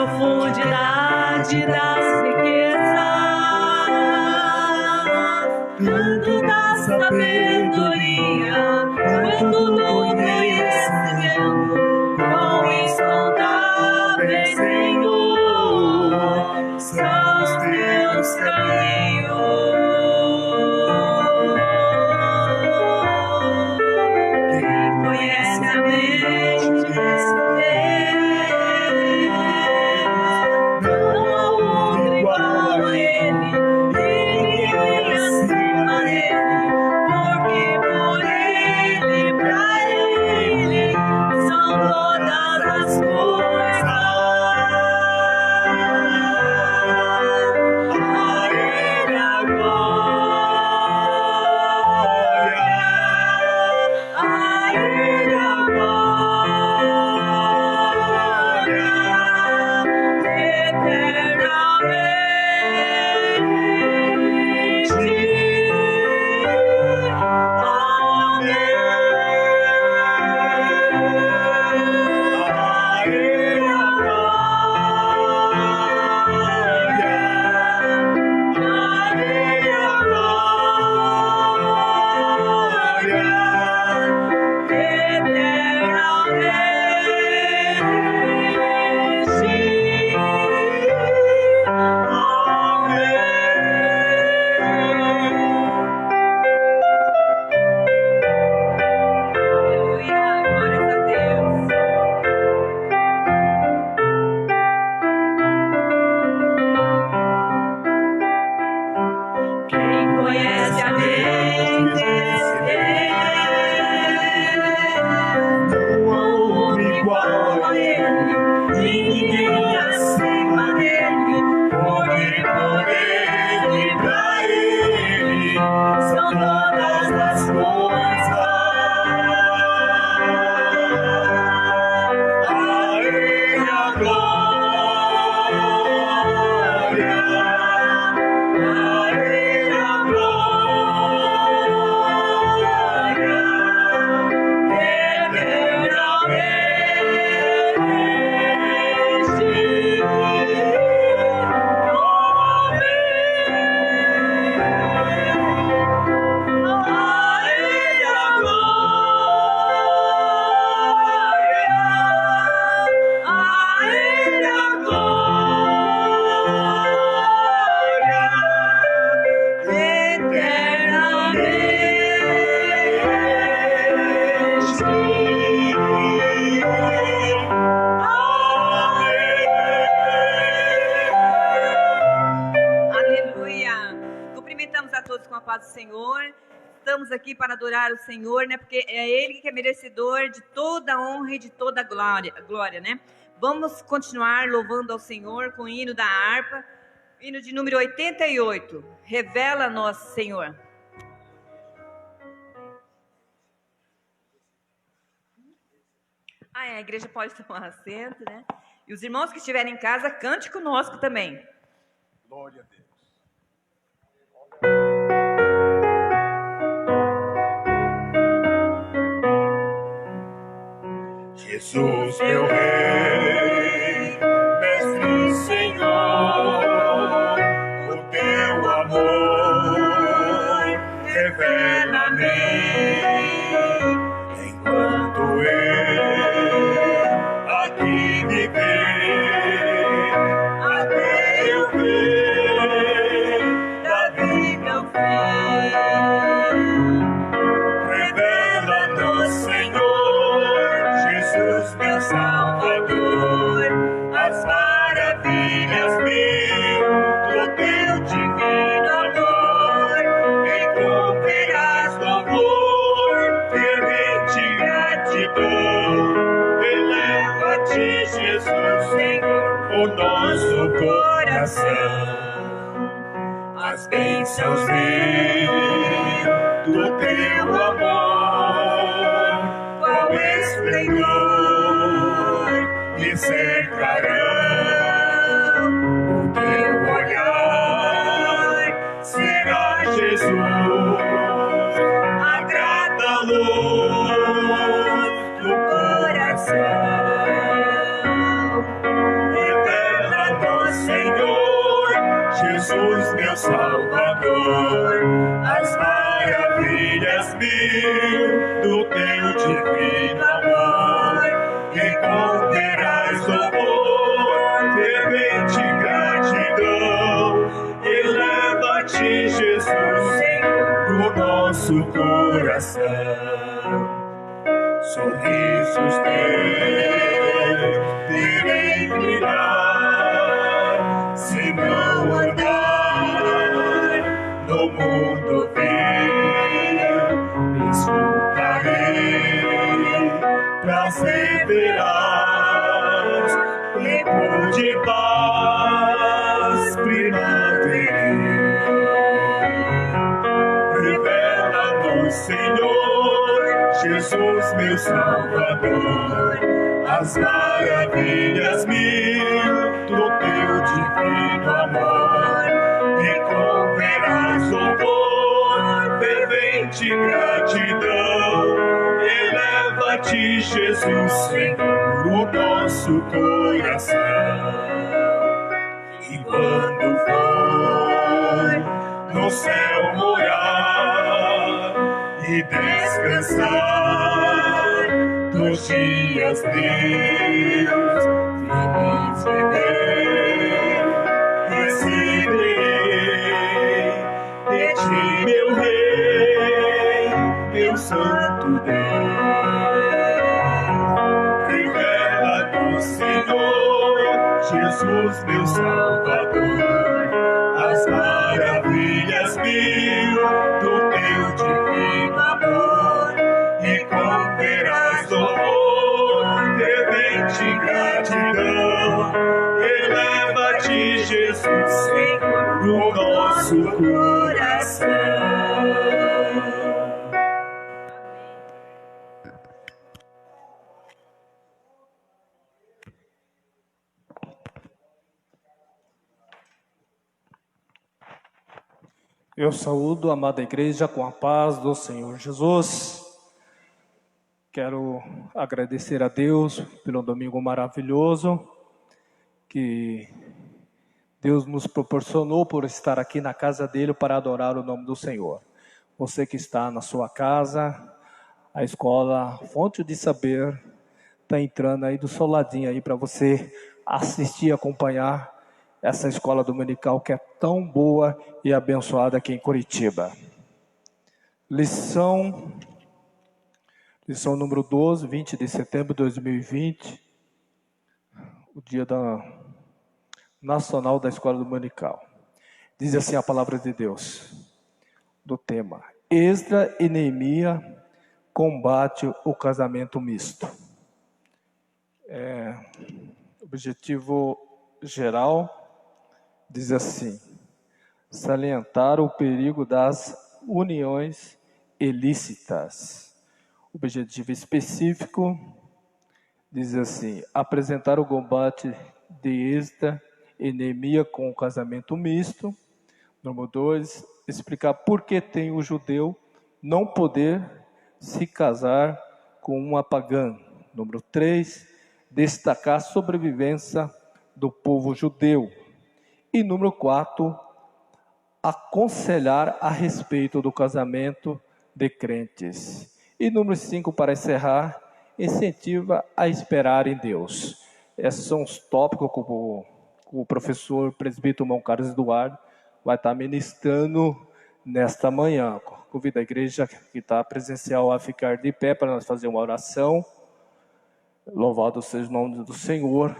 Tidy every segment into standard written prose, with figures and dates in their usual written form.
profundidade das riquezas, tanto da sabedoria quanto do conhecimento, quão insondáveis, Senhor, são os teus caminhos. Quem conhece a mente desse Deus, não há outro igual a Ele, e ninguém acima dele, porque por Ele, pra Ele, são todas as coisas. A Ele a glória, a Ele a glória, eternamente. Quem conhece a mente desse Deus, não há outro igual a Ele, e ninguém acima dele, porque por Ele, pra Ele, são todas as coisas. A Ele a glória, a Ele a glória, paz do Senhor. Estamos aqui para adorar o Senhor, né? Porque é Ele que é merecedor de toda a honra e de toda a glória, né? Vamos continuar louvando ao Senhor com o hino da harpa, hino de número 88. Revela-nos, Senhor. A igreja pode tomar assento, né? E os irmãos que estiverem em casa, cante conosco também. Glória a Deus. Jesus, meu Rei, Mestre e Senhor, o teu amor revela-me enquanto eu aqui viver, até eu ver da vida ao fim. Revela-nos, Senhor, Jesus, meu Salvador, as maravilhas mil do teu divino amor. Encontrarás louvor, fervente gratidão. Eleva-te, Jesus, Senhor, o nosso coração. As bênçãos vêm do teu amor, qual esplendor me cercarão. O teu olhar será, Jesus, a grata luz do coração. Revela Jesus, meu Salvador, as maravilhas mil do teu divino amor, encontrarás louvor, fervente gratidão. Eleva-te, Jesus, pro nosso coração. Sorrisos teus terei brilhar, se não andar no mundo vil, escutarei, prazer terás, tempo de paz primaveril. Revela-nos, Senhor, Jesus, meu Salvador, as maravilhas mil do teu divino amor, encontrarás louvor, fervente gratidão. Eleva-te, Jesus, Senhor, o nosso coração. E quando for no céu morar e descansar dos dias teus, feliz viver, receberei de ti, meu Rei, meu Santo Deus. Revela-nos, Senhor, Jesus, meu Salvador, as maravilhas mil do teu divino amor, encontrarás louvor, fervente gratidão. Eleva-te, Jesus, Senhor, no nosso coração. Eu saúdo a amada igreja com a paz do Senhor Jesus. Quero agradecer a Deus pelo domingo maravilhoso que Deus nos proporcionou por estar aqui na casa dele para adorar o nome do Senhor. Você que está na sua casa, a escola Fonte de Saber está entrando aí do seu ladinho aí para você assistir e acompanhar essa escola dominical que é tão boa e abençoada aqui em Curitiba. Lição número 12, 20 de setembro de 2020, o dia nacional da escola dominical. Diz assim a palavra de Deus, do tema: Esdras e Neemias combate o casamento misto. Objetivo geral diz assim: salientar o perigo das uniões ilícitas. Objetivo específico diz assim: apresentar o combate de Esdras e Neemias com o casamento misto. Número 2, explicar por que tem o judeu não poder se casar com uma pagã. Número 3, destacar a sobrevivência do povo judeu. E número 4, aconselhar a respeito do casamento de crentes. E número 5, para encerrar, incentiva a esperar em Deus. Esses são os tópicos que o professor presbítero Mão Carlos Eduardo vai estar ministrando nesta manhã. Convido a igreja que está presencial a ficar de pé para nós fazer uma oração. Louvado seja o nome do Senhor.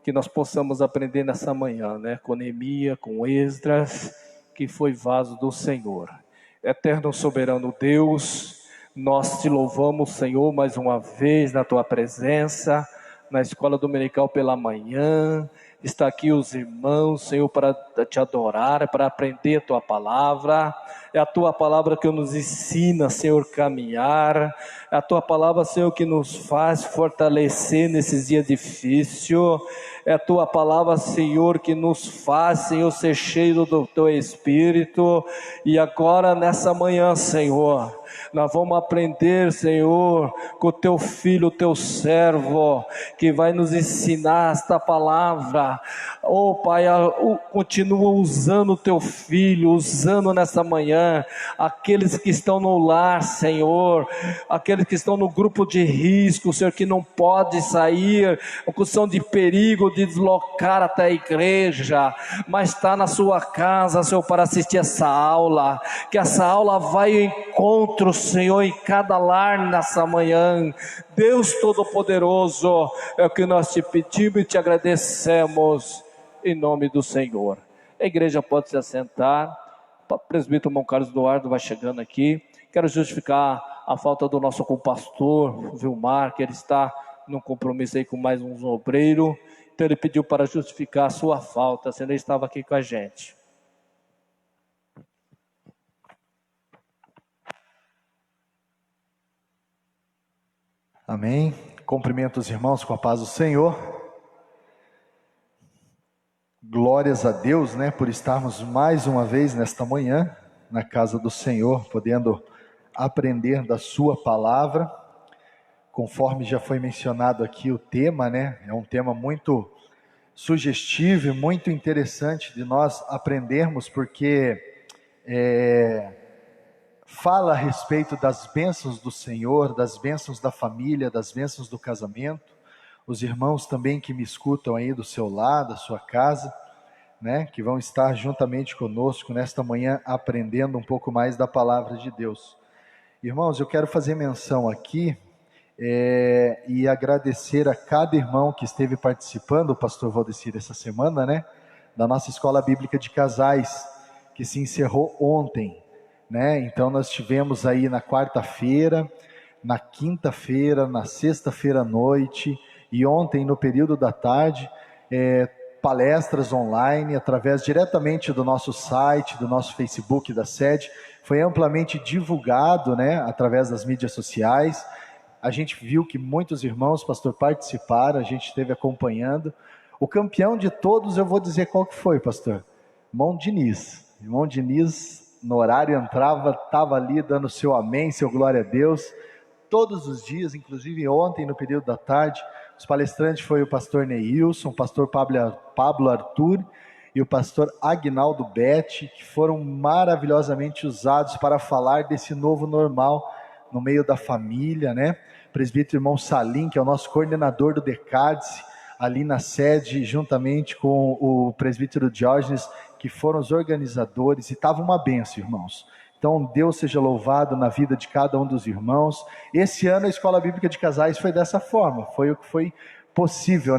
Que nós possamos aprender nessa manhã, né? Com Neemias, com Esdras, que foi vaso do Senhor. Eterno soberano Deus, nós te louvamos, Senhor, mais uma vez na tua presença, na escola dominical pela manhã. Está aqui os irmãos, Senhor, para te adorar, para aprender a tua palavra. É a tua palavra que nos ensina, Senhor, caminhar. É a tua palavra, Senhor, que nos faz fortalecer nesses dias difíceis. É a tua palavra, Senhor, que nos faz, Senhor, ser cheio do teu Espírito. E agora, nessa manhã, Senhor, Nós vamos aprender, Senhor, com o Teu Filho, o Teu servo, que vai nos ensinar esta palavra. Oh Pai, continua usando o Teu Filho, usando nessa manhã aqueles que estão no lar, Senhor, aqueles que estão no grupo de risco, Senhor, que não pode sair, ou que são de perigo de deslocar até a igreja, mas está na sua casa, Senhor, para assistir essa aula, que essa aula vai ao encontro, Senhor, em cada lar nessa manhã. Deus Todo-Poderoso, é o que nós te pedimos e te agradecemos, em nome do Senhor. A igreja pode se assentar. O presbítero irmão Carlos Eduardo vai chegando aqui. Quero justificar a falta do nosso compastor Vilmar, que ele está num compromisso aí com mais um obreiro, então ele pediu para justificar a sua falta, se ele estava aqui com a gente. Amém. Cumprimento os irmãos com a paz do Senhor. Glórias a Deus, por estarmos mais uma vez nesta manhã na casa do Senhor, podendo aprender da sua palavra. Conforme já foi mencionado aqui o tema, é um tema muito sugestivo e muito interessante de nós aprendermos, porque fala a respeito das bênçãos do Senhor, das bênçãos da família, das bênçãos do casamento. Os irmãos também que me escutam aí do seu lar, da sua casa, que vão estar juntamente conosco nesta manhã aprendendo um pouco mais da palavra de Deus. Irmãos, eu quero fazer menção aqui e agradecer a cada irmão que esteve participando, o pastor Valdecir, essa semana, da nossa Escola Bíblica de Casais, que se encerrou ontem, Então nós tivemos aí na quarta-feira, na quinta-feira, na sexta-feira à noite e ontem no período da tarde, palestras online, através diretamente do nosso site, do nosso Facebook da sede, foi amplamente divulgado, através das mídias sociais. A gente viu que muitos irmãos, pastor, participaram, a gente esteve acompanhando. O campeão de todos, eu vou dizer qual que foi, pastor. Irmão Diniz, no horário entrava, estava ali dando seu amém, seu glória a Deus, todos os dias, inclusive ontem no período da tarde. Os palestrantes foi o pastor Neilson, o pastor Pablo Arthur e o pastor Agnaldo Betti, que foram maravilhosamente usados para falar desse novo normal no meio da família, Presbítero irmão Salim, que é o nosso coordenador do Decádice, ali na sede, juntamente com o presbítero Diógenes, que foram os organizadores, e estava uma bênção, irmãos. Então, Deus seja louvado na vida de cada um dos irmãos. Esse ano a Escola Bíblica de Casais foi dessa forma, foi o que foi possível,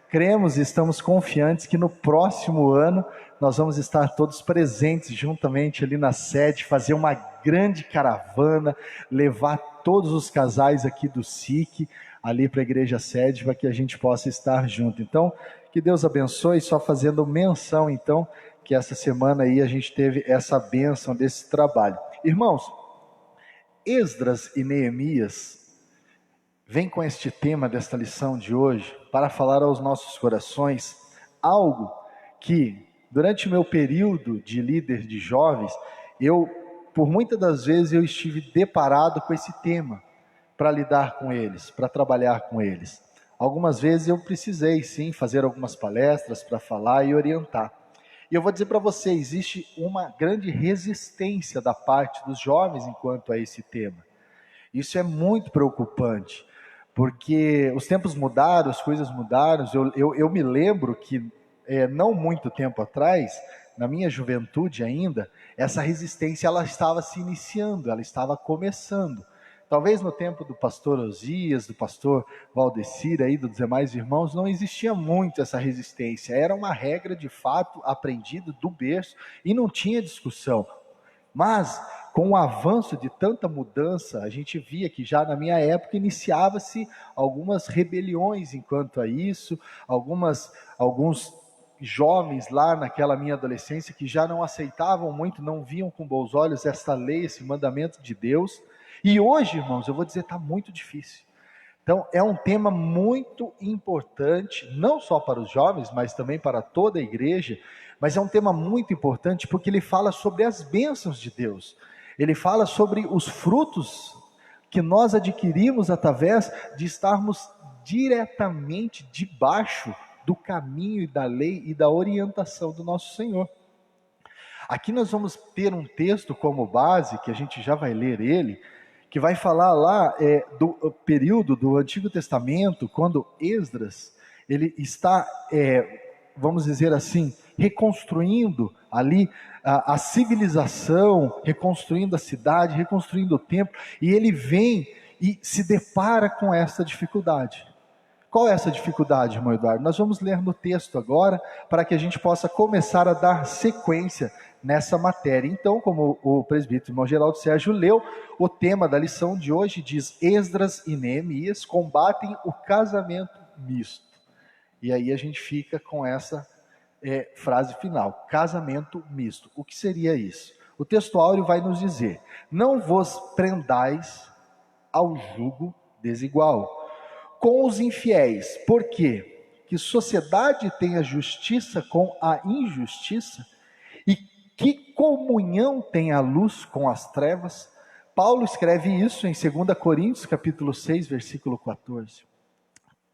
Cremos e estamos confiantes que no próximo ano nós vamos estar todos presentes juntamente ali na sede, fazer uma grande caravana, levar todos os casais aqui do SIC, ali para a igreja sede, para que a gente possa estar junto. Então, que Deus abençoe, só fazendo menção, então, que essa semana aí a gente teve essa bênção desse trabalho. Irmãos, Esdras e Neemias vem com este tema desta lição de hoje para falar aos nossos corações algo que, durante o meu período de líder de jovens, por muitas das vezes eu estive deparado com esse tema para lidar com eles, para trabalhar com eles. Algumas vezes eu precisei sim fazer algumas palestras para falar e orientar. E eu vou dizer para você, existe uma grande resistência da parte dos jovens enquanto a esse tema. Isso é muito preocupante, porque os tempos mudaram, as coisas mudaram. Eu me lembro que não muito tempo atrás, na minha juventude ainda, essa resistência ela estava se iniciando, ela estava começando. Talvez no tempo do pastor Osias, do pastor Valdecir, aí, dos demais irmãos, não existia muito essa resistência. Era uma regra de fato aprendida do berço e não tinha discussão. Mas com o avanço de tanta mudança, a gente via que já na minha época iniciava-se algumas rebeliões enquanto a isso, alguns jovens lá naquela minha adolescência que já não aceitavam muito, não viam com bons olhos esta lei, esse mandamento de Deus. E hoje, irmãos, eu vou dizer, está muito difícil. Então, é um tema muito importante, não só para os jovens, mas também para toda a igreja, mas é um tema muito importante porque ele fala sobre as bênçãos de Deus. Ele fala sobre os frutos que nós adquirimos através de estarmos diretamente debaixo do caminho e da lei e da orientação do nosso Senhor. Aqui nós vamos ter um texto como base, que a gente já vai ler ele, que vai falar lá do período do Antigo Testamento, quando Esdras, ele está, vamos dizer assim, reconstruindo ali a civilização, reconstruindo a cidade, reconstruindo o templo, e ele vem e se depara com essa dificuldade. Qual é essa dificuldade, irmão Eduardo? Nós vamos ler no texto agora, para que a gente possa começar a dar sequência nessa matéria. Então, como o presbítero irmão Geraldo Sérgio leu, o tema da lição de hoje diz: Esdras e Neemias combatem o casamento misto. E aí a gente fica com essa frase final, casamento misto. O que seria isso? O texto áureo vai nos dizer: não vos prendais ao jugo desigual com os infiéis. Por quê? Que sociedade tem a justiça com a injustiça? E que comunhão tem a luz com as trevas? Paulo escreve isso em 2 Coríntios, capítulo 6, versículo 14.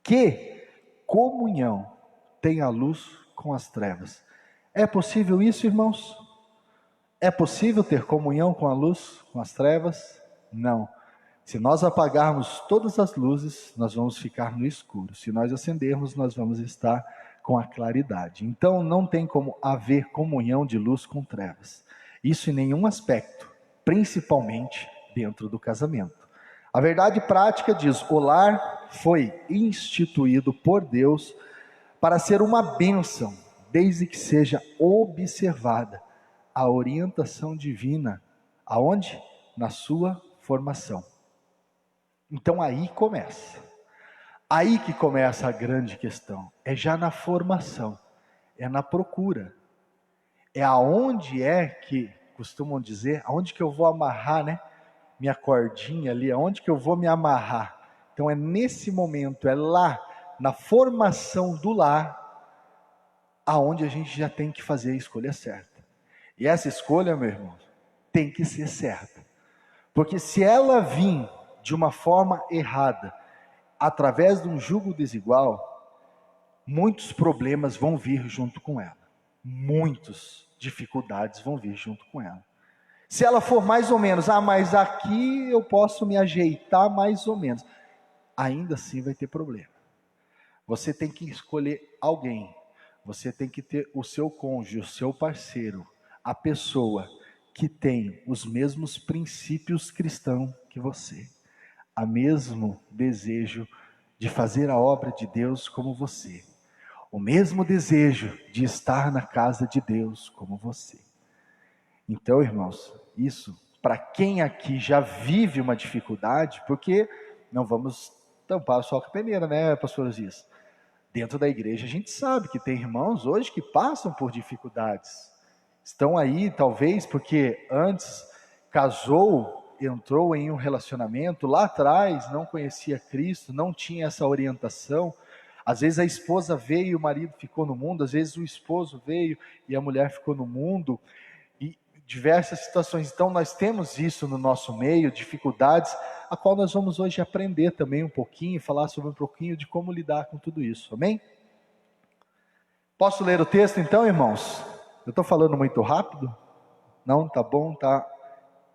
Que comunhão tem a luz com as trevas? É possível isso, irmãos? É possível ter comunhão com a luz, com as trevas? Não. Se nós apagarmos todas as luzes, nós vamos ficar no escuro. Se nós acendermos, nós vamos estar com a claridade. Então não tem como haver comunhão de luz com trevas. Isso em nenhum aspecto, principalmente dentro do casamento. A verdade prática diz: o lar foi instituído por Deus para ser uma bênção, desde que seja observada a orientação divina. Aonde? Na sua formação. Então aí começa. Aí que começa a grande questão. É já na formação. É na procura. É aonde que, costumam dizer, aonde que eu vou amarrar, né? Minha cordinha ali, aonde que eu vou me amarrar. Então é nesse momento, é lá, na formação do lar, aonde a gente já tem que fazer a escolha certa. E essa escolha, meu irmão, tem que ser certa. Porque se ela vir de uma forma errada, através de um jugo desigual, muitos problemas vão vir junto com ela. Muitas dificuldades vão vir junto com ela. Se ela for mais ou menos, mas aqui eu posso me ajeitar mais ou menos, ainda assim vai ter problema. Você tem que escolher alguém, você tem que ter o seu cônjuge, o seu parceiro, a pessoa que tem os mesmos princípios cristãos que você, o mesmo desejo de fazer a obra de Deus como você, o mesmo desejo de estar na casa de Deus como você. Então, irmãos, isso para quem aqui já vive uma dificuldade, porque não vamos tampar o sol com a peneira, né, pastor Zias? Dentro da igreja a gente sabe que tem irmãos hoje que passam por dificuldades, estão aí talvez porque antes casou, entrou em um relacionamento, lá atrás não conhecia Cristo, não tinha essa orientação. Às vezes a esposa veio e o marido ficou no mundo, às vezes o esposo veio e a mulher ficou no mundo, e diversas situações. Então nós temos isso no nosso meio, dificuldades, a qual nós vamos hoje aprender também um pouquinho, falar sobre um pouquinho de como lidar com tudo isso, amém? Posso ler o texto então, irmãos? Eu estou falando muito rápido? Não? Tá bom? Tá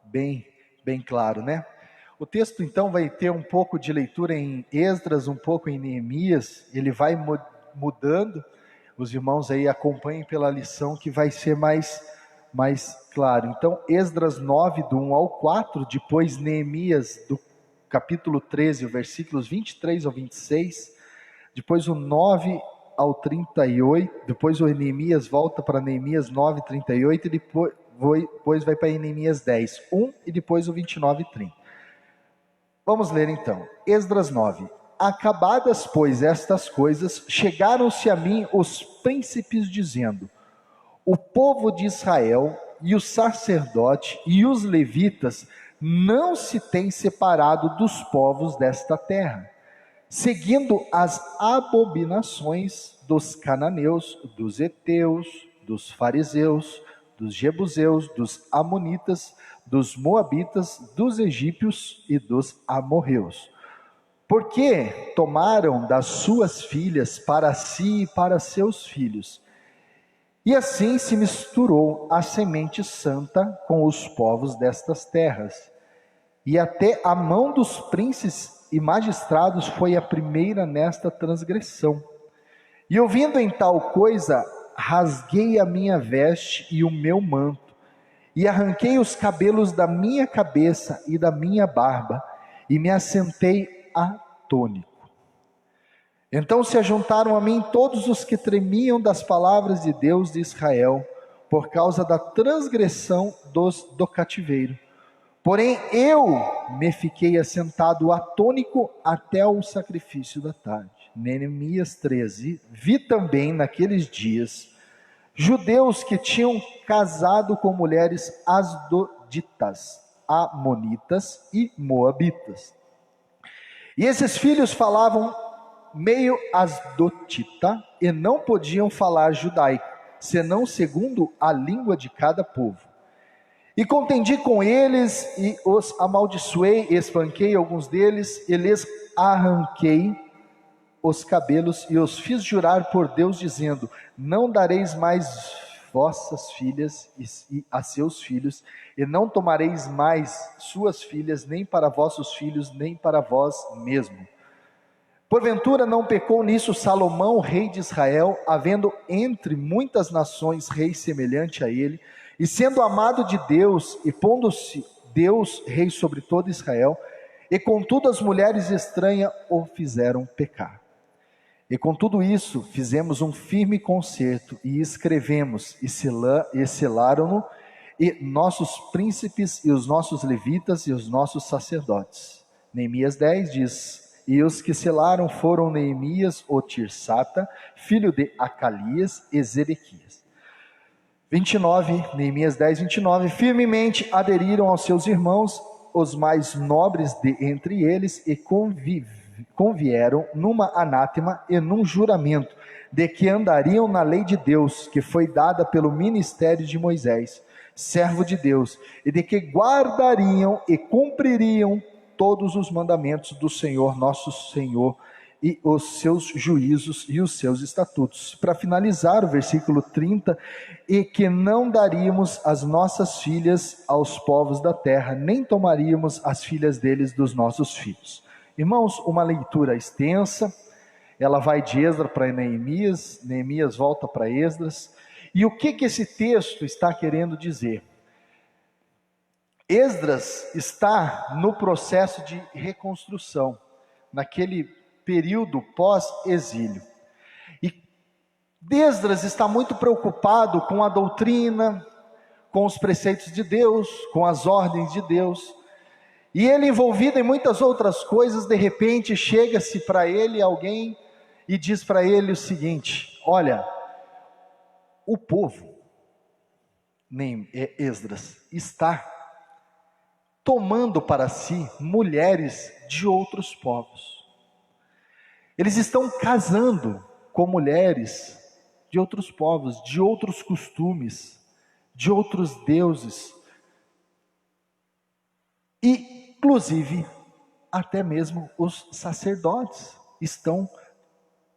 bem claro, né? O texto então vai ter um pouco de leitura em Esdras, um pouco em Neemias, ele vai mudando, os irmãos aí acompanhem pela lição que vai ser mais claro. Então Esdras 9, do 1 ao 4, depois Neemias do capítulo 13, versículos 23 ao 26, depois o 9 ao 38, depois o Neemias volta para Neemias 9, 38, e depois vai para Neemias 10, 1 e depois o 29 e 30. Vamos ler então, Esdras 9. Acabadas, pois, estas coisas, chegaram-se a mim os príncipes, dizendo: o povo de Israel e o sacerdote e os levitas não se têm separado dos povos desta terra, seguindo as abominações dos cananeus, dos heteus, dos fariseus, dos jebuseus, dos amonitas, dos moabitas, dos egípcios e dos amorreus. Porque tomaram das suas filhas para si e para seus filhos. E assim se misturou a semente santa com os povos destas terras. E até a mão dos príncipes e magistrados foi a primeira nesta transgressão. E ouvindo em tal coisa, rasguei a minha veste e o meu manto, e arranquei os cabelos da minha cabeça e da minha barba, e me assentei atônito. Então se ajuntaram a mim todos os que tremiam das palavras de Deus de Israel, por causa da transgressão do cativeiro. Porém eu me fiquei assentado atônito até o sacrifício da tarde. Neemias 13. Vi também naqueles dias judeus que tinham casado com mulheres asdoditas, amonitas e moabitas. E esses filhos falavam meio asdotita e não podiam falar judaico, senão segundo a língua de cada povo. E contendi com eles e os amaldiçoei, espanquei alguns deles e lhes arranquei os cabelos e os fiz jurar por Deus, dizendo: não dareis mais vossas filhas a seus filhos, e não tomareis mais suas filhas, nem para vossos filhos, nem para vós mesmo. Porventura não pecou nisso Salomão, rei de Israel, havendo entre muitas nações rei semelhante a ele, e sendo amado de Deus, e pondo-se Deus rei sobre todo Israel, e contudo as mulheres estranhas o fizeram pecar. E com tudo isso fizemos um firme concerto, e escrevemos, e selaram-no, e nossos príncipes, e os nossos levitas, e os nossos sacerdotes. Neemias 10 diz: e os que selaram foram Neemias, o Tirsata, filho de Acalias, e Zedequias. 29, Neemias 10, 29, firmemente aderiram aos seus irmãos, os mais nobres de entre eles, e convieram numa anátema e num juramento, de que andariam na lei de Deus, que foi dada pelo ministério de Moisés, servo de Deus, e de que guardariam e cumpririam todos os mandamentos do Senhor, nosso Senhor, e os seus juízos e os seus estatutos. Para finalizar, o versículo 30, e que não daríamos as nossas filhas aos povos da terra, nem tomaríamos as filhas deles dos nossos filhos. Irmãos, uma leitura extensa, ela vai de Esdras para Neemias, Neemias volta para Esdras, e o que esse texto está querendo dizer? Esdras está no processo de reconstrução, naquele período pós-exílio. E Esdras está muito preocupado com a doutrina, com os preceitos de Deus, com as ordens de Deus. E ele, envolvido em muitas outras coisas, de repente chega-se para ele alguém e diz para ele o seguinte: olha, o povo, Esdras, está tomando para si mulheres de outros povos. Eles estão casando com mulheres de outros povos, de outros costumes, de outros deuses. E, inclusive, até mesmo os sacerdotes estão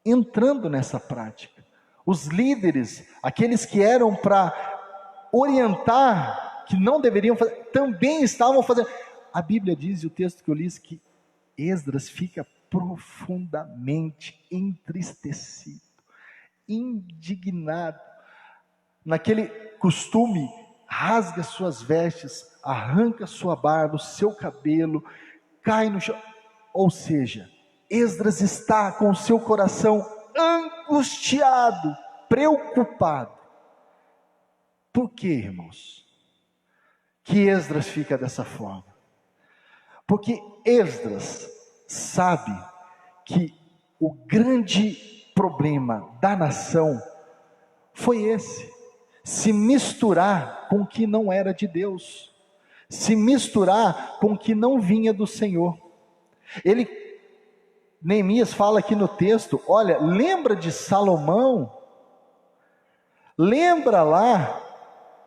entrando nessa prática. Os líderes, aqueles que eram para orientar, que não deveriam fazer, também estavam fazendo. A Bíblia diz, e o texto que eu li, que Esdras fica profundamente entristecido, indignado, naquele costume, rasga suas vestes, arranca sua barba, o seu cabelo, cai no chão. Ou seja, Esdras está com o seu coração angustiado, preocupado. Por quê, irmãos? Que Esdras fica dessa forma? Porque Esdras sabe que o grande problema da nação foi esse: se misturar com o que não era de Deus, se misturar com o que não vinha do Senhor. Neemias fala aqui no texto, olha, lembra de Salomão? Lembra lá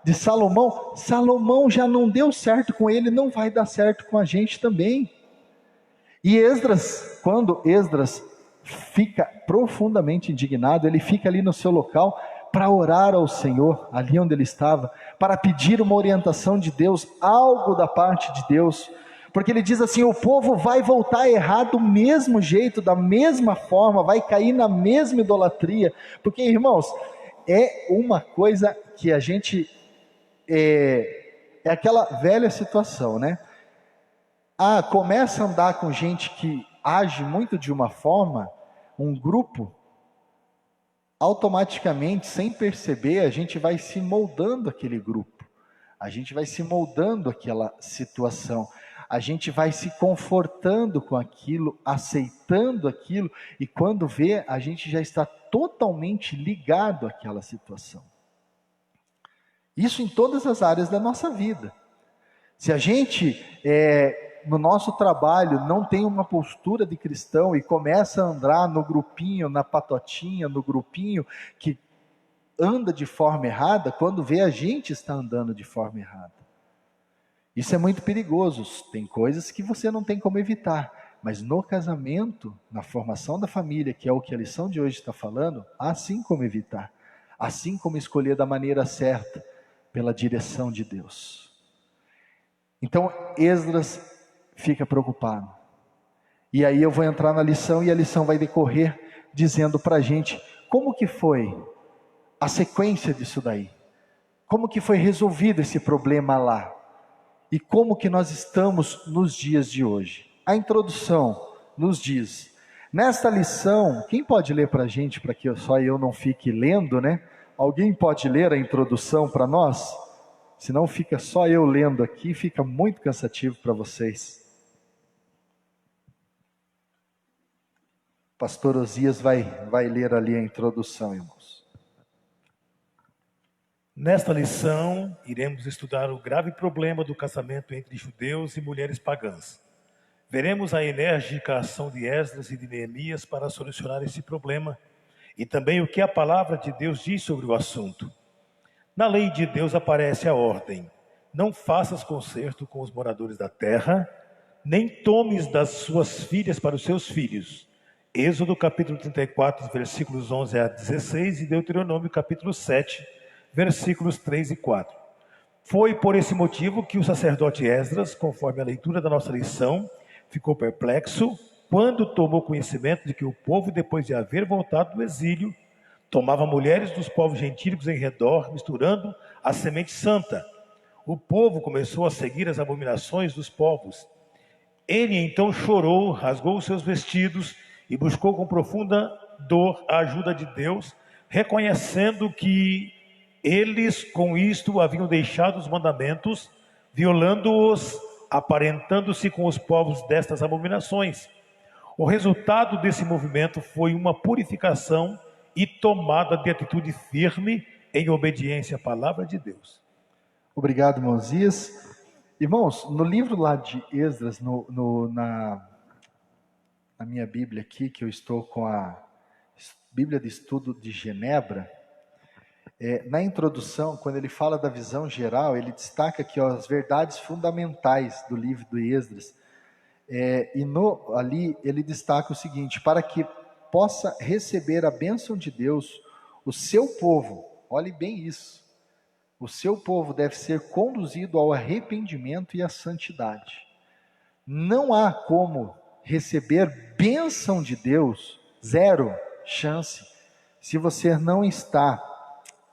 de Salomão, Salomão já não deu certo com ele, não vai dar certo com a gente também. E Esdras, quando Esdras fica profundamente indignado, ele fica ali no seu local para orar ao Senhor, ali onde ele estava, para pedir uma orientação de Deus, algo da parte de Deus, porque ele diz assim: o povo vai voltar a errar do mesmo jeito, da mesma forma, vai cair na mesma idolatria, porque, irmãos, é uma coisa que a gente, é aquela velha situação, né? Começa a andar com gente que age muito de uma forma, um grupo, automaticamente, sem perceber, a gente vai se moldando aquele grupo, a gente vai se moldando aquela situação, a gente vai se confortando com aquilo, aceitando aquilo, e quando vê, a gente já está totalmente ligado àquela situação. Isso em todas as áreas da nossa vida. Se a gente, no nosso trabalho, não tem uma postura de cristão e começa a andar no grupinho, na patotinha, no grupinho que anda de forma errada, quando vê, a gente está andando de forma errada. Isso é muito perigoso. Tem coisas que você não tem como evitar, mas no casamento, na formação da família, que é o que a lição de hoje está falando, há sim como evitar, assim como escolher da maneira certa, pela direção de Deus. Então Esdras fica preocupado, e aí eu vou entrar na lição, e a lição vai decorrer dizendo para a gente como que foi a sequência disso daí, como que foi resolvido esse problema lá, e como que nós estamos nos dias de hoje. A introdução nos diz, nesta lição, quem pode ler para a gente, para que só eu não fique lendo, né? Alguém pode ler a introdução para nós? Senão fica só eu lendo aqui, fica muito cansativo para vocês. Pastor Osias vai ler ali a introdução, irmãos. Nesta lição, iremos estudar o grave problema do casamento entre judeus e mulheres pagãs. Veremos a enérgica ação de Esdras e de Neemias para solucionar esse problema, e também o que a palavra de Deus diz sobre o assunto. Na lei de Deus aparece a ordem: não faças concerto com os moradores da terra, nem tomes das suas filhas para os seus filhos. Êxodo capítulo 34, versículos 11 a 16 e Deuteronômio capítulo 7, versículos 3 e 4. Foi por esse motivo que o sacerdote Esdras, conforme a leitura da nossa lição, ficou perplexo quando tomou conhecimento de que o povo, depois de haver voltado do exílio, tomava mulheres dos povos gentílicos em redor, misturando a semente santa. O povo começou a seguir as abominações dos povos. Ele então chorou, rasgou os seus vestidos e buscou com profunda dor a ajuda de Deus, reconhecendo que eles com isto haviam deixado os mandamentos, violando-os, aparentando-se com os povos destas abominações. O resultado desse movimento foi uma purificação e tomada de atitude firme em obediência à palavra de Deus. Obrigado, Mosias. Irmãos, no livro lá de Esdras, na minha Bíblia aqui, que eu estou com a Bíblia de Estudo de Genebra, na introdução, quando ele fala da visão geral, ele destaca aqui as verdades fundamentais do livro do Esdras. Ali ele destaca o seguinte: para que possa receber a bênção de Deus, o seu povo, olhe bem isso, o seu povo deve ser conduzido ao arrependimento e à santidade. Não há como receber bênção de Deus, zero chance, se você não está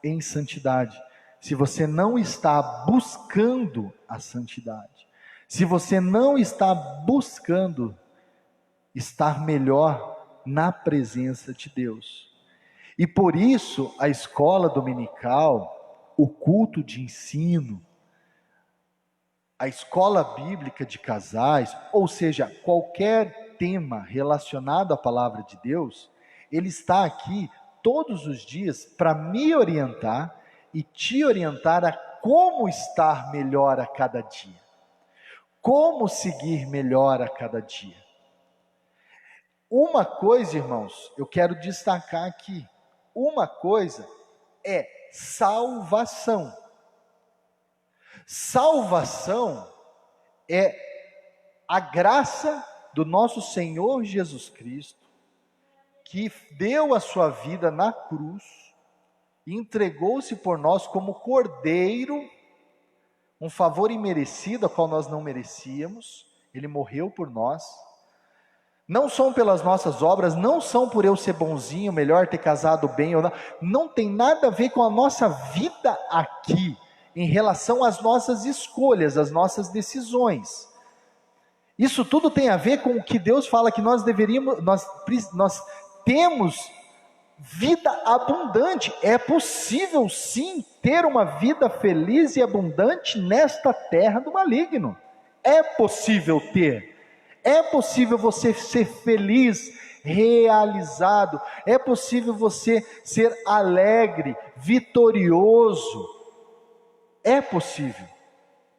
em santidade, se você não está buscando a santidade, se você não está buscando estar melhor na presença de Deus. E por isso a escola dominical, o culto de ensino, a escola bíblica de casais, ou seja, qualquer tema relacionado à palavra de Deus, ele está aqui todos os dias para me orientar e te orientar a como estar melhor a cada dia, como seguir melhor a cada dia. Uma coisa, irmãos, eu quero destacar aqui, uma coisa é salvação, Salvação é a graça do nosso Senhor Jesus Cristo, que deu a sua vida na cruz, e entregou-se por nós como cordeiro, um favor imerecido, a qual nós não merecíamos. Ele morreu por nós. Não são pelas nossas obras, não são por eu ser bonzinho, melhor ter casado bem ou não. Não tem nada a ver com a nossa vida aqui, em relação às nossas escolhas, às nossas decisões. Isso tudo tem a ver com o que Deus fala que nós deveríamos, nós temos vida abundante. É possível sim ter uma vida feliz e abundante nesta terra do maligno. É possível ter. É possível você ser feliz, realizado. É possível você ser alegre, vitorioso. É possível.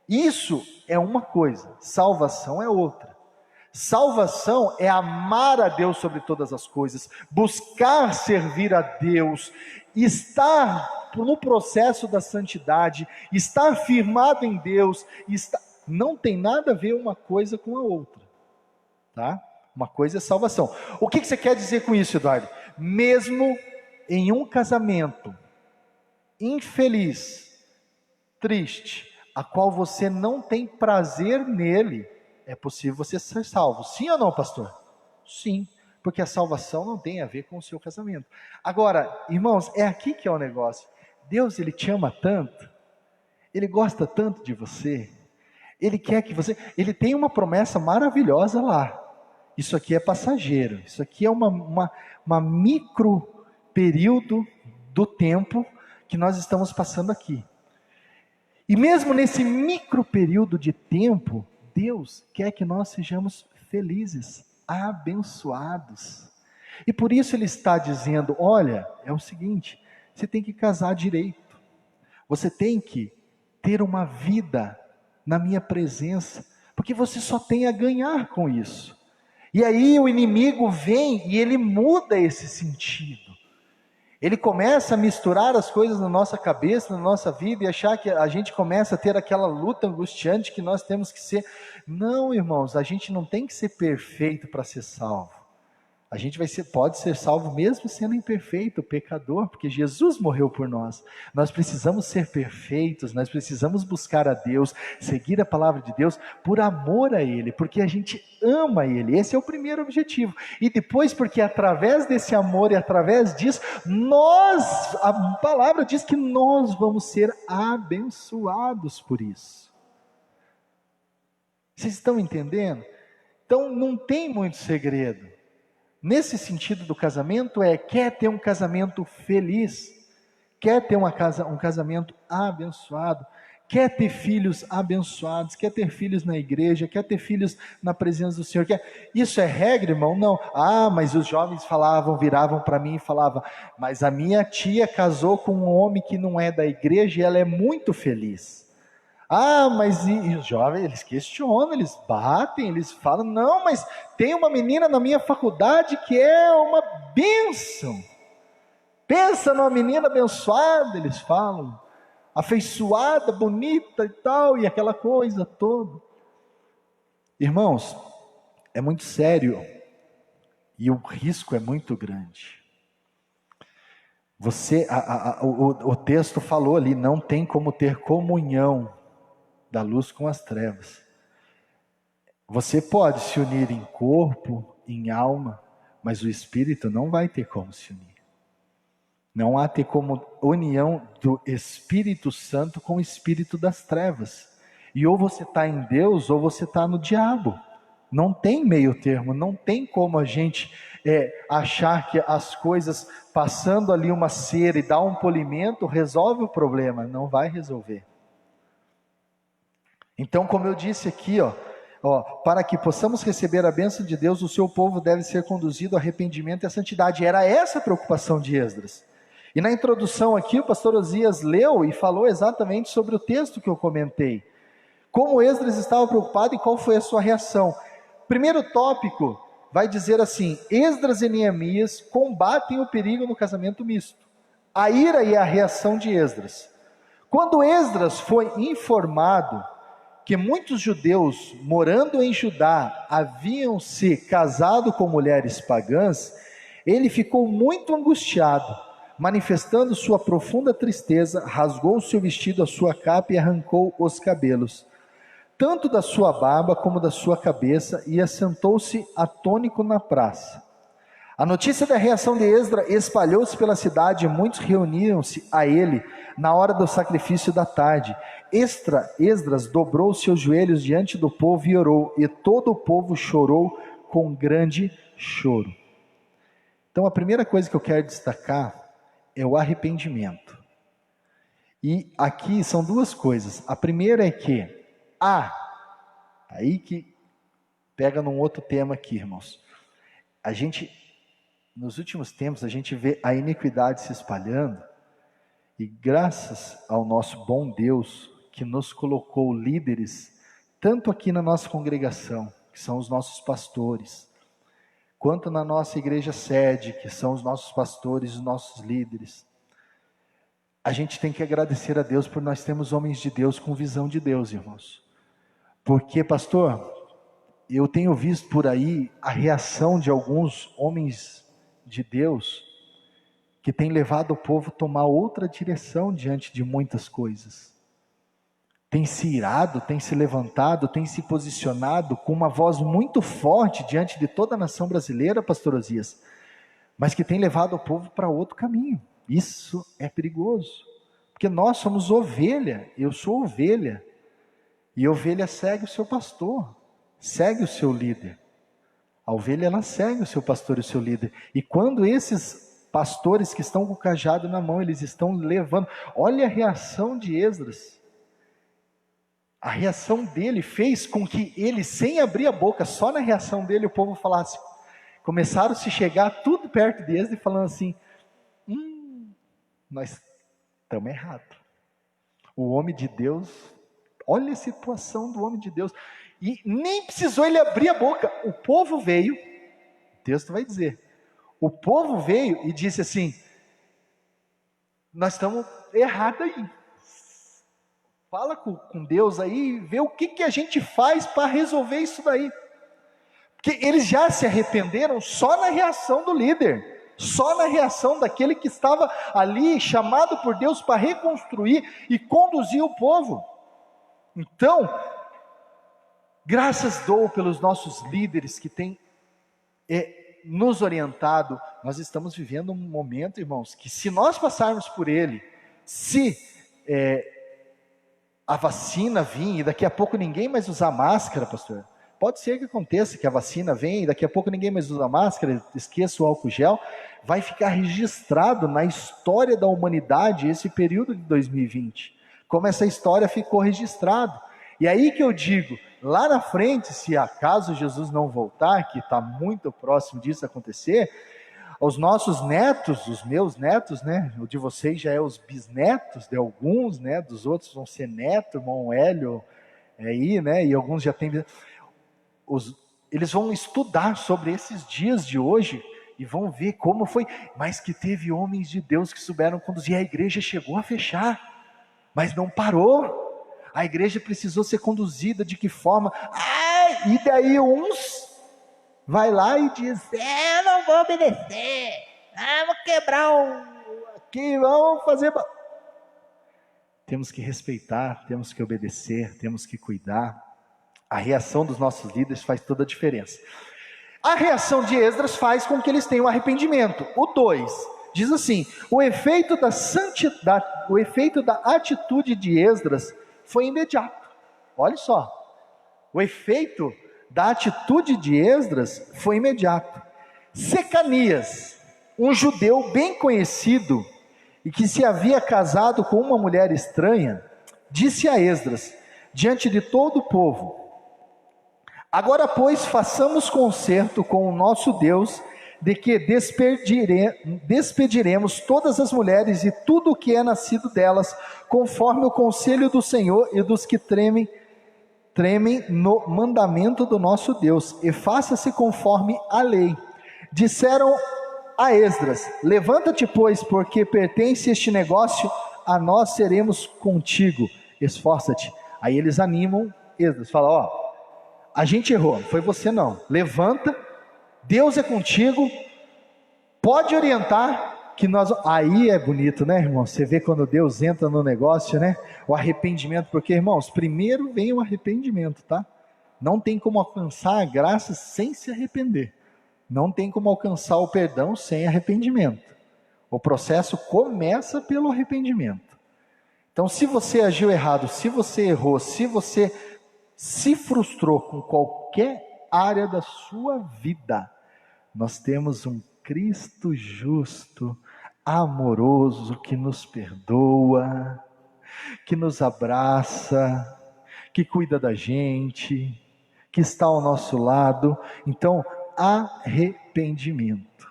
Isso é uma coisa, salvação é outra. Salvação é amar a Deus sobre todas as coisas, buscar servir a Deus, estar no processo da santidade, estar firmado em Deus, não tem nada a ver uma coisa com a outra, tá? Uma coisa é salvação. O que você quer dizer com isso, Eduardo? Mesmo em um casamento infeliz, triste, a qual você não tem prazer nele, é possível você ser salvo. Sim ou não, pastor? Sim, porque a salvação não tem a ver com o seu casamento. Agora, irmãos, é aqui que é o negócio. Deus, Ele te ama tanto, Ele gosta tanto de você, Ele quer que você... Ele tem uma promessa maravilhosa lá. Isso aqui é passageiro, isso aqui é uma micro período do tempo que nós estamos passando aqui. E mesmo nesse micro período de tempo, Deus quer que nós sejamos felizes, abençoados. E por isso Ele está dizendo, olha, é o seguinte, você tem que casar direito. Você tem que ter uma vida na minha presença, porque você só tem a ganhar com isso. E aí o inimigo vem e ele muda esse sentido. Ele começa a misturar as coisas na nossa cabeça, na nossa vida, e achar que a gente começa a ter aquela luta angustiante que nós temos que ser. Não, irmãos, a gente não tem que ser perfeito para ser salvo. A gente pode ser salvo mesmo sendo imperfeito, pecador, porque Jesus morreu por nós. Nós precisamos ser perfeitos, nós precisamos buscar a Deus, seguir a palavra de Deus por amor a Ele, porque a gente ama Ele. Esse é o primeiro objetivo. E depois, porque através desse amor e através disso, a palavra diz que nós vamos ser abençoados por isso. Vocês estão entendendo? Então não tem muito segredo. Nesse sentido do casamento quer ter um casamento feliz, quer ter um casamento abençoado, quer ter filhos abençoados, quer ter filhos na igreja, quer ter filhos na presença do Senhor. Isso é regra, irmão? Não. Mas os jovens viravam para mim e falavam, mas a minha tia casou com um homem que não é da igreja e ela é muito feliz. Mas e os jovens, eles questionam, eles batem, eles falam, não, mas tem uma menina na minha faculdade que é uma bênção. Pensa numa menina abençoada, eles falam, afeiçoada, bonita e tal, e aquela coisa toda. Irmãos, é muito sério, e o risco é muito grande. O texto falou ali, não tem como ter comunhão da luz com as trevas. Você pode se unir em corpo, em alma, mas o Espírito não vai ter como se unir. Não há ter como união do Espírito Santo com o Espírito das trevas. E ou você está em Deus, ou você está no diabo. Não tem meio termo, não tem como a gente achar que as coisas, passando ali uma cera e dar um polimento, resolve o problema. Não vai resolver. Então, como eu disse aqui, para que possamos receber a bênção de Deus, o seu povo deve ser conduzido ao arrependimento e à santidade. Era essa a preocupação de Esdras. E na introdução aqui, o pastor Osias leu e falou exatamente sobre o texto que eu comentei. Como Esdras estava preocupado e qual foi a sua reação. Primeiro tópico vai dizer assim, Esdras e Neemias combatem o perigo no casamento misto. A ira e a reação de Esdras. Quando Esdras foi informado que muitos judeus morando em Judá haviam se casado com mulheres pagãs, ele ficou muito angustiado. Manifestando sua profunda tristeza, rasgou o seu vestido, a sua capa e arrancou os cabelos, tanto da sua barba como da sua cabeça, e assentou-se atônito na praça. A notícia da reação de Esdras espalhou-se pela cidade e muitos reuniram-se a ele na hora do sacrifício da tarde. Esdras dobrou seus joelhos diante do povo e orou, e todo o povo chorou com grande choro. Então a primeira coisa que eu quero destacar é o arrependimento. E aqui são duas coisas. A primeira é que aí que pega num outro tema aqui, irmãos. Nos últimos tempos, a gente vê a iniquidade se espalhando, e graças ao nosso bom Deus, que nos colocou líderes, tanto aqui na nossa congregação, que são os nossos pastores, quanto na nossa igreja sede, que são os nossos pastores, os nossos líderes. A gente tem que agradecer a Deus por nós termos homens de Deus com visão de Deus, irmãos. Porque, pastor, eu tenho visto por aí a reação de alguns homens de Deus que têm levado o povo a tomar outra direção diante de muitas coisas. Tem se irado, tem se levantado, tem se posicionado com uma voz muito forte diante de toda a nação brasileira, pastor Osias, mas que tem levado o povo para outro caminho. Isso é perigoso, porque nós somos ovelha, eu sou ovelha, e a ovelha segue o seu pastor, segue o seu líder. A ovelha, ela segue o seu pastor e o seu líder, e quando esses pastores que estão com o cajado na mão, eles estão levando, olha a reação de Esdras. A reação dele fez com que ele, sem abrir a boca, só na reação dele o povo falasse, começaram a se chegar tudo perto de Esdras e falando assim, nós estamos errados. O homem de Deus, olha a situação do homem de Deus, e nem precisou ele abrir a boca, o povo veio, o texto vai dizer, o povo veio e disse assim, nós estamos errados aí, fala com Deus aí, e vê o que a gente faz para resolver isso daí, porque eles já se arrependeram só na reação do líder, só na reação daquele que estava ali, chamado por Deus para reconstruir e conduzir o povo. Então, graças dou pelos nossos líderes que têm nos orientado. Nós estamos vivendo um momento, irmãos, que se nós passarmos por ele, se a vacina vir, e daqui a pouco ninguém mais usar máscara, pastor, pode ser que aconteça que a vacina venha, e daqui a pouco ninguém mais usa máscara, esqueça o álcool gel, vai ficar registrado na história da humanidade esse período de 2020, como essa história ficou registrada. E aí que eu digo, lá na frente, se acaso Jesus não voltar, que está muito próximo disso acontecer, os nossos netos, os meus netos, né, o de vocês já é os bisnetos de alguns, né, dos outros vão ser neto, irmão Hélio, aí, né, e alguns já têm, eles vão estudar sobre esses dias de hoje, e vão ver como foi, mas que teve homens de Deus que souberam conduzir, a igreja chegou a fechar, mas não parou, a igreja precisou ser conduzida, de que forma? E daí uns vai lá e diz, eu não vou obedecer, vamos quebrar aqui, vamos fazer, temos que respeitar, temos que obedecer, temos que cuidar, a reação dos nossos líderes faz toda a diferença. A reação de Esdras faz com que eles tenham arrependimento. O 2 diz assim, o efeito da atitude de Esdras foi imediato. Olha só, o efeito da atitude de Esdras foi imediato. Secanias, um judeu bem conhecido e que se havia casado com uma mulher estranha, disse a Esdras, diante de todo o povo, agora, pois, façamos concerto com o nosso Deus, de que despediremos todas as mulheres e tudo o que é nascido delas, conforme o conselho do Senhor e dos que tremem no mandamento do nosso Deus, e faça-se conforme a lei. Disseram a Esdras, levanta-te, pois, porque pertence este negócio a nós seremos contigo, esforça-te. Aí eles animam Esdras, falam, ó, a gente errou, não foi você não, levanta, Deus é contigo, pode orientar, que nós... Aí é bonito, né, irmão? Você vê quando Deus entra no negócio, né? O arrependimento, porque, irmãos, primeiro vem o arrependimento, tá? Não tem como alcançar a graça sem se arrepender. Não tem como alcançar o perdão sem arrependimento. O processo começa pelo arrependimento. Então, se você agiu errado, se você errou, se você se frustrou com qualquer área da sua vida, nós temos um Cristo justo, amoroso, que nos perdoa, que nos abraça, que cuida da gente, que está ao nosso lado. Então, arrependimento.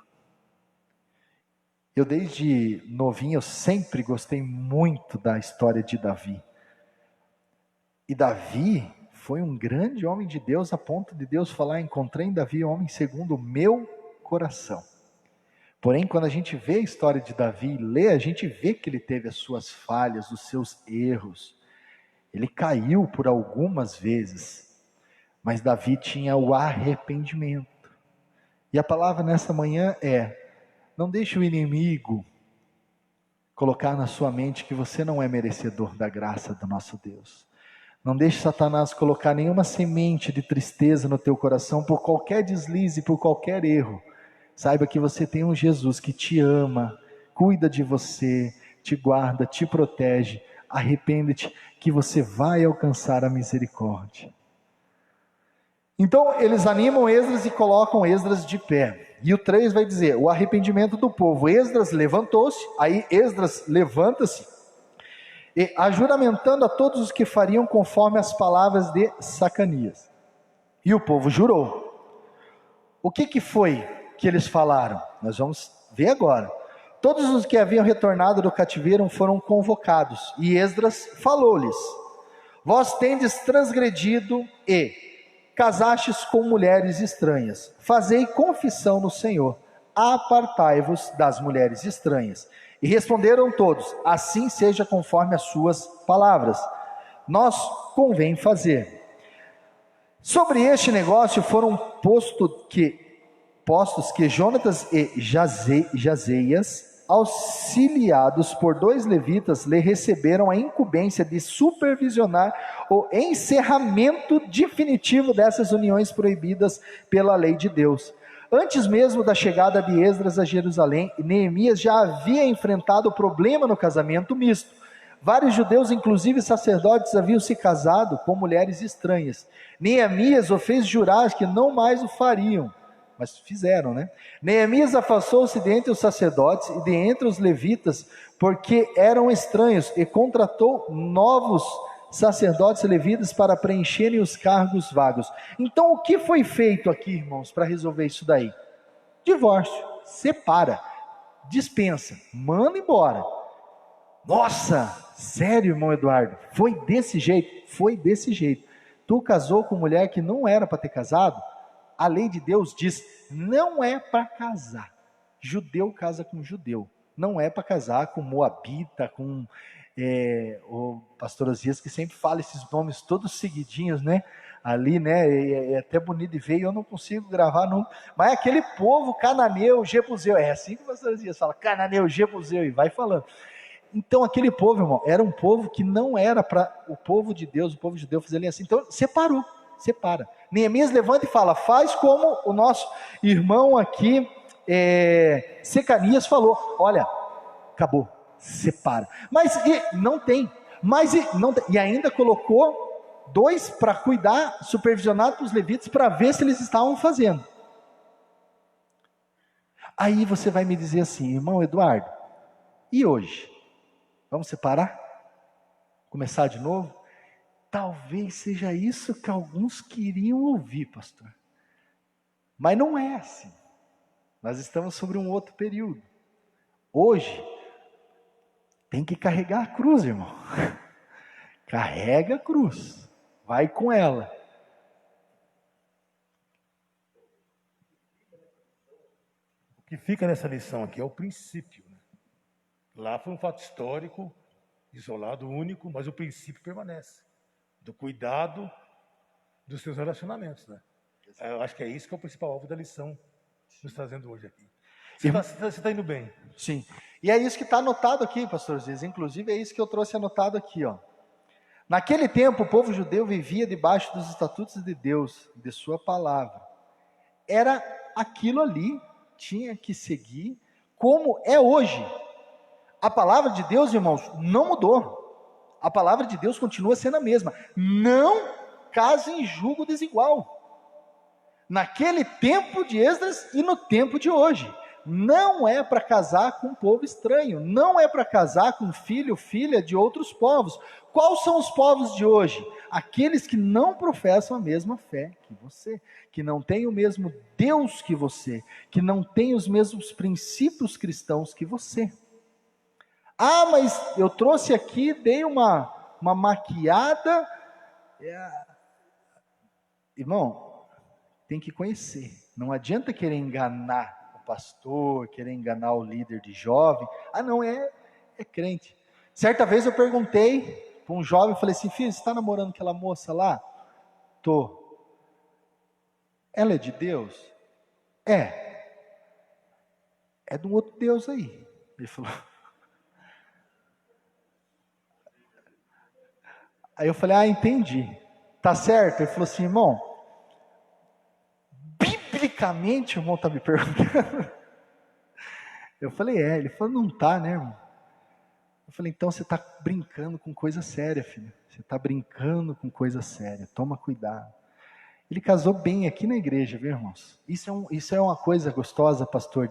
Eu desde novinho, eu sempre gostei muito da história de Davi. E Davi foi um grande homem de Deus, a ponto de Deus falar, encontrei em Davi homem segundo o meu coração. Porém, quando a gente vê a história de Davi e lê, a gente vê que ele teve as suas falhas, os seus erros. Ele caiu por algumas vezes, mas Davi tinha o arrependimento. E a palavra nessa manhã é, não deixe o inimigo colocar na sua mente que você não é merecedor da graça do nosso Deus. Não deixe Satanás colocar nenhuma semente de tristeza no teu coração por qualquer deslize, por qualquer erro. Saiba que você tem um Jesus que te ama, cuida de você, te guarda, te protege. Arrepende-te que você vai alcançar a misericórdia. Então eles animam Esdras e colocam Esdras de pé. E o 3 vai dizer, o arrependimento do povo. Esdras levantou-se, aí Esdras levanta-se, e ajuramentando a todos os que fariam conforme as palavras de Sacanias. E o povo jurou. O que foi que eles falaram? Nós vamos ver agora. Todos os que haviam retornado do cativeiro foram convocados, e Esdras falou-lhes, vós tendes transgredido e casastes com mulheres estranhas, fazei confissão no Senhor, apartai-vos das mulheres estranhas. E responderam todos, assim seja conforme as suas palavras, nós convém fazer. Sobre este negócio foram postos que Jonatas e Jazeias, auxiliados por 2 levitas, lhe receberam a incumbência de supervisionar o encerramento definitivo dessas uniões proibidas pela lei de Deus. Antes mesmo da chegada de Esdras a Jerusalém, Neemias já havia enfrentado o problema no casamento misto. Vários judeus, inclusive sacerdotes, haviam se casado com mulheres estranhas. Neemias o fez jurar que não mais o fariam, mas fizeram, né? Neemias afastou-se de entre os sacerdotes e de entre os levitas, porque eram estranhos, e contratou novos sacerdotes e levitas para preencherem os cargos vagos. Então o que foi feito aqui, irmãos, para resolver isso daí? Divórcio, separa, dispensa, manda embora. Nossa, sério, irmão Eduardo, foi desse jeito? Foi desse jeito. Tu casou com mulher que não era para ter casado? A lei de Deus diz, não é para casar. Judeu casa com judeu, não é para casar com moabita, com o pastor Osias, que sempre fala esses nomes todos seguidinhos, né? Ali, né? É até bonito de ver, eu não consigo gravar, não. Mas aquele povo cananeu, jebuseu, é assim que o pastor Osias fala, cananeu, jebuseu, e vai falando. Então aquele povo, irmão, era um povo que não era para o povo de Deus, o povo judeu fazer assim. Então separou, separa. Neemias levanta e fala, faz como o nosso irmão aqui, Secanias falou, olha, acabou, separa. Mas não tem, e ainda colocou 2 para cuidar, supervisionar para os levitas, para ver se eles estavam fazendo. Aí você vai me dizer assim, irmão Eduardo, e hoje? Vamos separar? Começar de novo? Talvez seja isso que alguns queriam ouvir, pastor. Mas não é assim. Nós estamos sobre um outro período. Hoje, tem que carregar a cruz, irmão. Carrega a cruz. Vai com ela. O que fica nessa lição aqui é o princípio. Lá foi um fato histórico, isolado, único, mas o princípio permanece, do cuidado dos seus relacionamentos, né? Eu acho que é isso que é o principal alvo da lição nos trazendo hoje aqui. Você está indo bem. Sim. E é isso que está anotado aqui, pastor Ziz. Inclusive é isso que eu trouxe anotado aqui, ó. Naquele tempo, o povo judeu vivia debaixo dos estatutos de Deus, de sua palavra. Era aquilo ali, tinha que seguir, como é hoje. A palavra de Deus, irmãos, não mudou. A palavra de Deus continua sendo a mesma. Não case em julgo desigual. Naquele tempo de Esdras e no tempo de hoje. Não é para casar com um povo estranho. Não é para casar com filho ou filha de outros povos. Quais são os povos de hoje? Aqueles que não professam a mesma fé que você, que não têm o mesmo Deus que você, que não têm os mesmos princípios cristãos que você. Ah, mas eu trouxe aqui, dei uma maquiada. Irmão, tem que conhecer. Não adianta querer enganar o pastor, querer enganar o líder de jovem. Ah, não, é crente. Certa vez eu perguntei para um jovem, falei assim: filho, você está namorando aquela moça lá? Tô. Ela é de Deus? É de um outro Deus aí. Ele falou. Aí eu falei: ah, entendi. Tá certo? Ele falou assim: irmão, biblicamente o irmão está me perguntando. Eu falei: ele falou: não tá, né, irmão? Eu falei: então você está brincando com coisa séria, filho. Você está brincando com coisa séria. Toma cuidado. Ele casou bem aqui na igreja, viu, irmãos? Isso é uma coisa gostosa, pastor,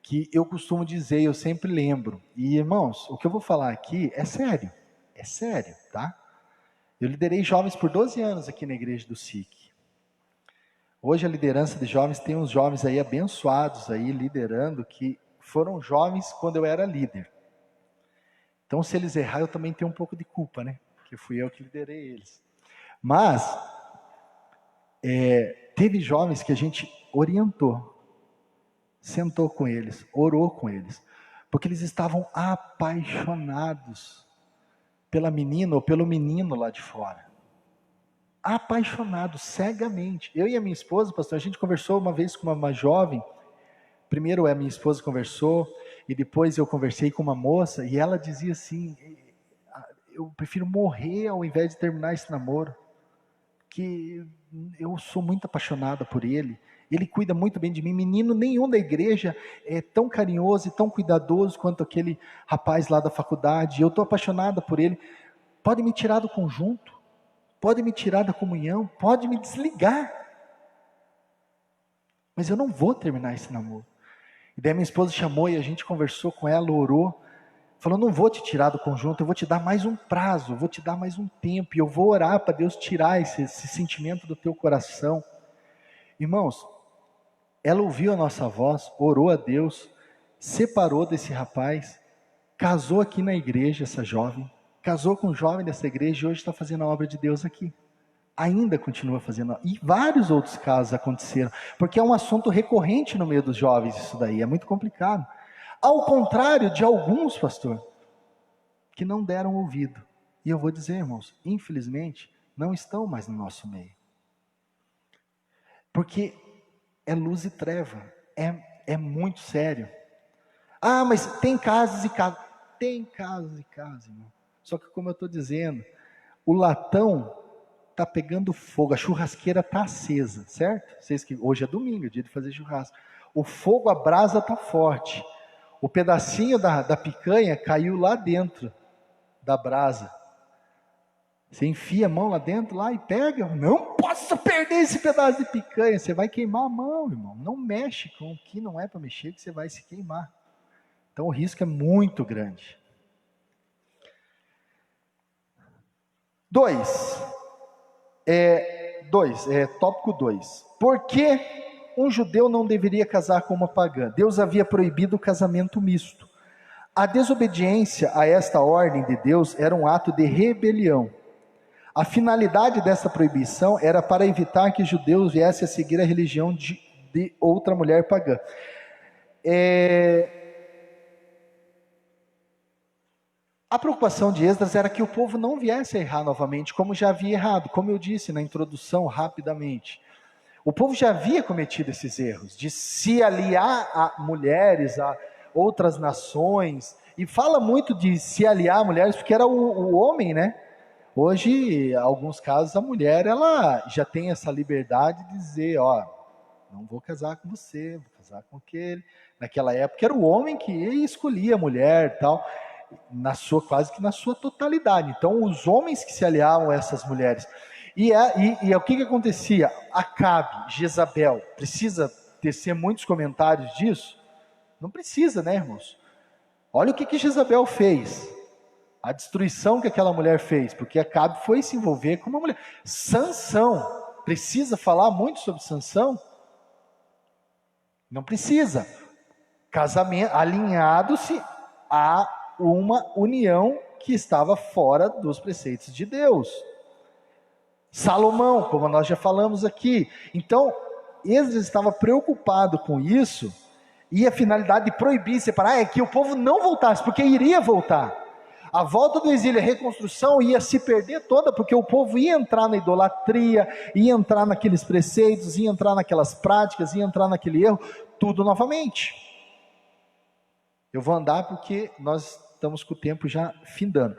que eu costumo dizer, eu sempre lembro. E, irmãos, o que eu vou falar aqui é sério. É sério, tá? Eu liderei jovens por 12 anos aqui na igreja do SIC. Hoje a liderança de jovens, tem uns jovens aí abençoados aí liderando, que foram jovens quando eu era líder. Então, se eles errar, eu também tenho um pouco de culpa, né? Porque fui eu que liderei eles. Mas, teve jovens que a gente orientou, sentou com eles, orou com eles, porque eles estavam apaixonados pela menina ou pelo menino lá de fora. Apaixonados, cegamente. Eu e a minha esposa, pastor, a gente conversou uma vez com uma jovem. Primeiro a minha esposa conversou, e depois eu conversei com uma moça, e ela dizia assim: eu prefiro morrer ao invés de terminar esse namoro, que eu sou muito apaixonada por ele, ele cuida muito bem de mim. Menino nenhum da igreja é tão carinhoso e tão cuidadoso quanto aquele rapaz lá da faculdade. Eu estou apaixonada por ele. Pode me tirar do conjunto, pode me tirar da comunhão, pode me desligar, mas eu não vou terminar esse namoro. E daí minha esposa chamou e a gente conversou com ela, orou, falou: não vou te tirar do conjunto, eu vou te dar mais um prazo, eu vou te dar mais um tempo, e eu vou orar para Deus tirar esse sentimento do teu coração. Irmãos, ela ouviu a nossa voz, orou a Deus, separou desse rapaz, casou aqui na igreja, essa jovem, casou com um jovem dessa igreja e hoje está fazendo a obra de Deus aqui. Ainda continua fazendo, e vários outros casos aconteceram, porque é um assunto recorrente no meio dos jovens isso daí, é muito complicado. Ao contrário de alguns, pastor, que não deram ouvido. E eu vou dizer, irmãos, infelizmente, não estão mais no nosso meio. Porque é luz e treva, é muito sério. Ah, mas tem casos e casos. Tem casos e casos, irmão. Só que, como eu estou dizendo, o latão está pegando fogo, a churrasqueira está acesa, certo? Vocês que hoje é domingo, é dia de fazer churrasco. O fogo, a brasa está forte. O pedacinho da picanha caiu lá dentro da brasa. Você enfia a mão lá dentro lá e pega. Não posso perder esse pedaço de picanha. Você vai queimar a mão, irmão. Não mexe com o que não é para mexer, que você vai se queimar. Então o risco é muito grande. 2. Tópico 2. Por que um judeu não deveria casar com uma pagã? Deus havia proibido o casamento misto. A desobediência a esta ordem de Deus era um ato de rebelião. A finalidade dessa proibição era para evitar que judeus viessem a seguir a religião de outra mulher pagã. A preocupação de Esdras era que o povo não viesse a errar novamente, como já havia errado, como eu disse na introdução rapidamente. O povo já havia cometido esses erros, de se aliar a mulheres, a outras nações, e fala muito de se aliar a mulheres, porque era o homem, né? Hoje, em alguns casos, a mulher, ela já tem essa liberdade de dizer, ó, não vou casar com você, vou casar com aquele. Naquela época era o homem que escolhia a mulher e tal, quase que na sua totalidade. Então, os homens que se aliavam a essas mulheres. E o que acontecia? Acabe, Jezabel, precisa tecer muitos comentários disso? Não precisa, né, irmãos? Olha o que Jezabel fez. A destruição que aquela mulher fez, porque Acabe foi se envolver com uma mulher. Sansão, precisa falar muito sobre Sansão? Não precisa. Casamento, alinhado-se a uma união que estava fora dos preceitos de Deus. Salomão, como nós já falamos aqui. Então, Esdras estava preocupado com isso, e a finalidade de proibir, separar, é que o povo não voltasse, porque iria voltar. A volta do exílio, a reconstrução ia se perder toda, porque o povo ia entrar na idolatria, ia entrar naqueles preceitos, ia entrar naquelas práticas, ia entrar naquele erro, tudo novamente. Eu vou andar porque nós estamos com o tempo já findando.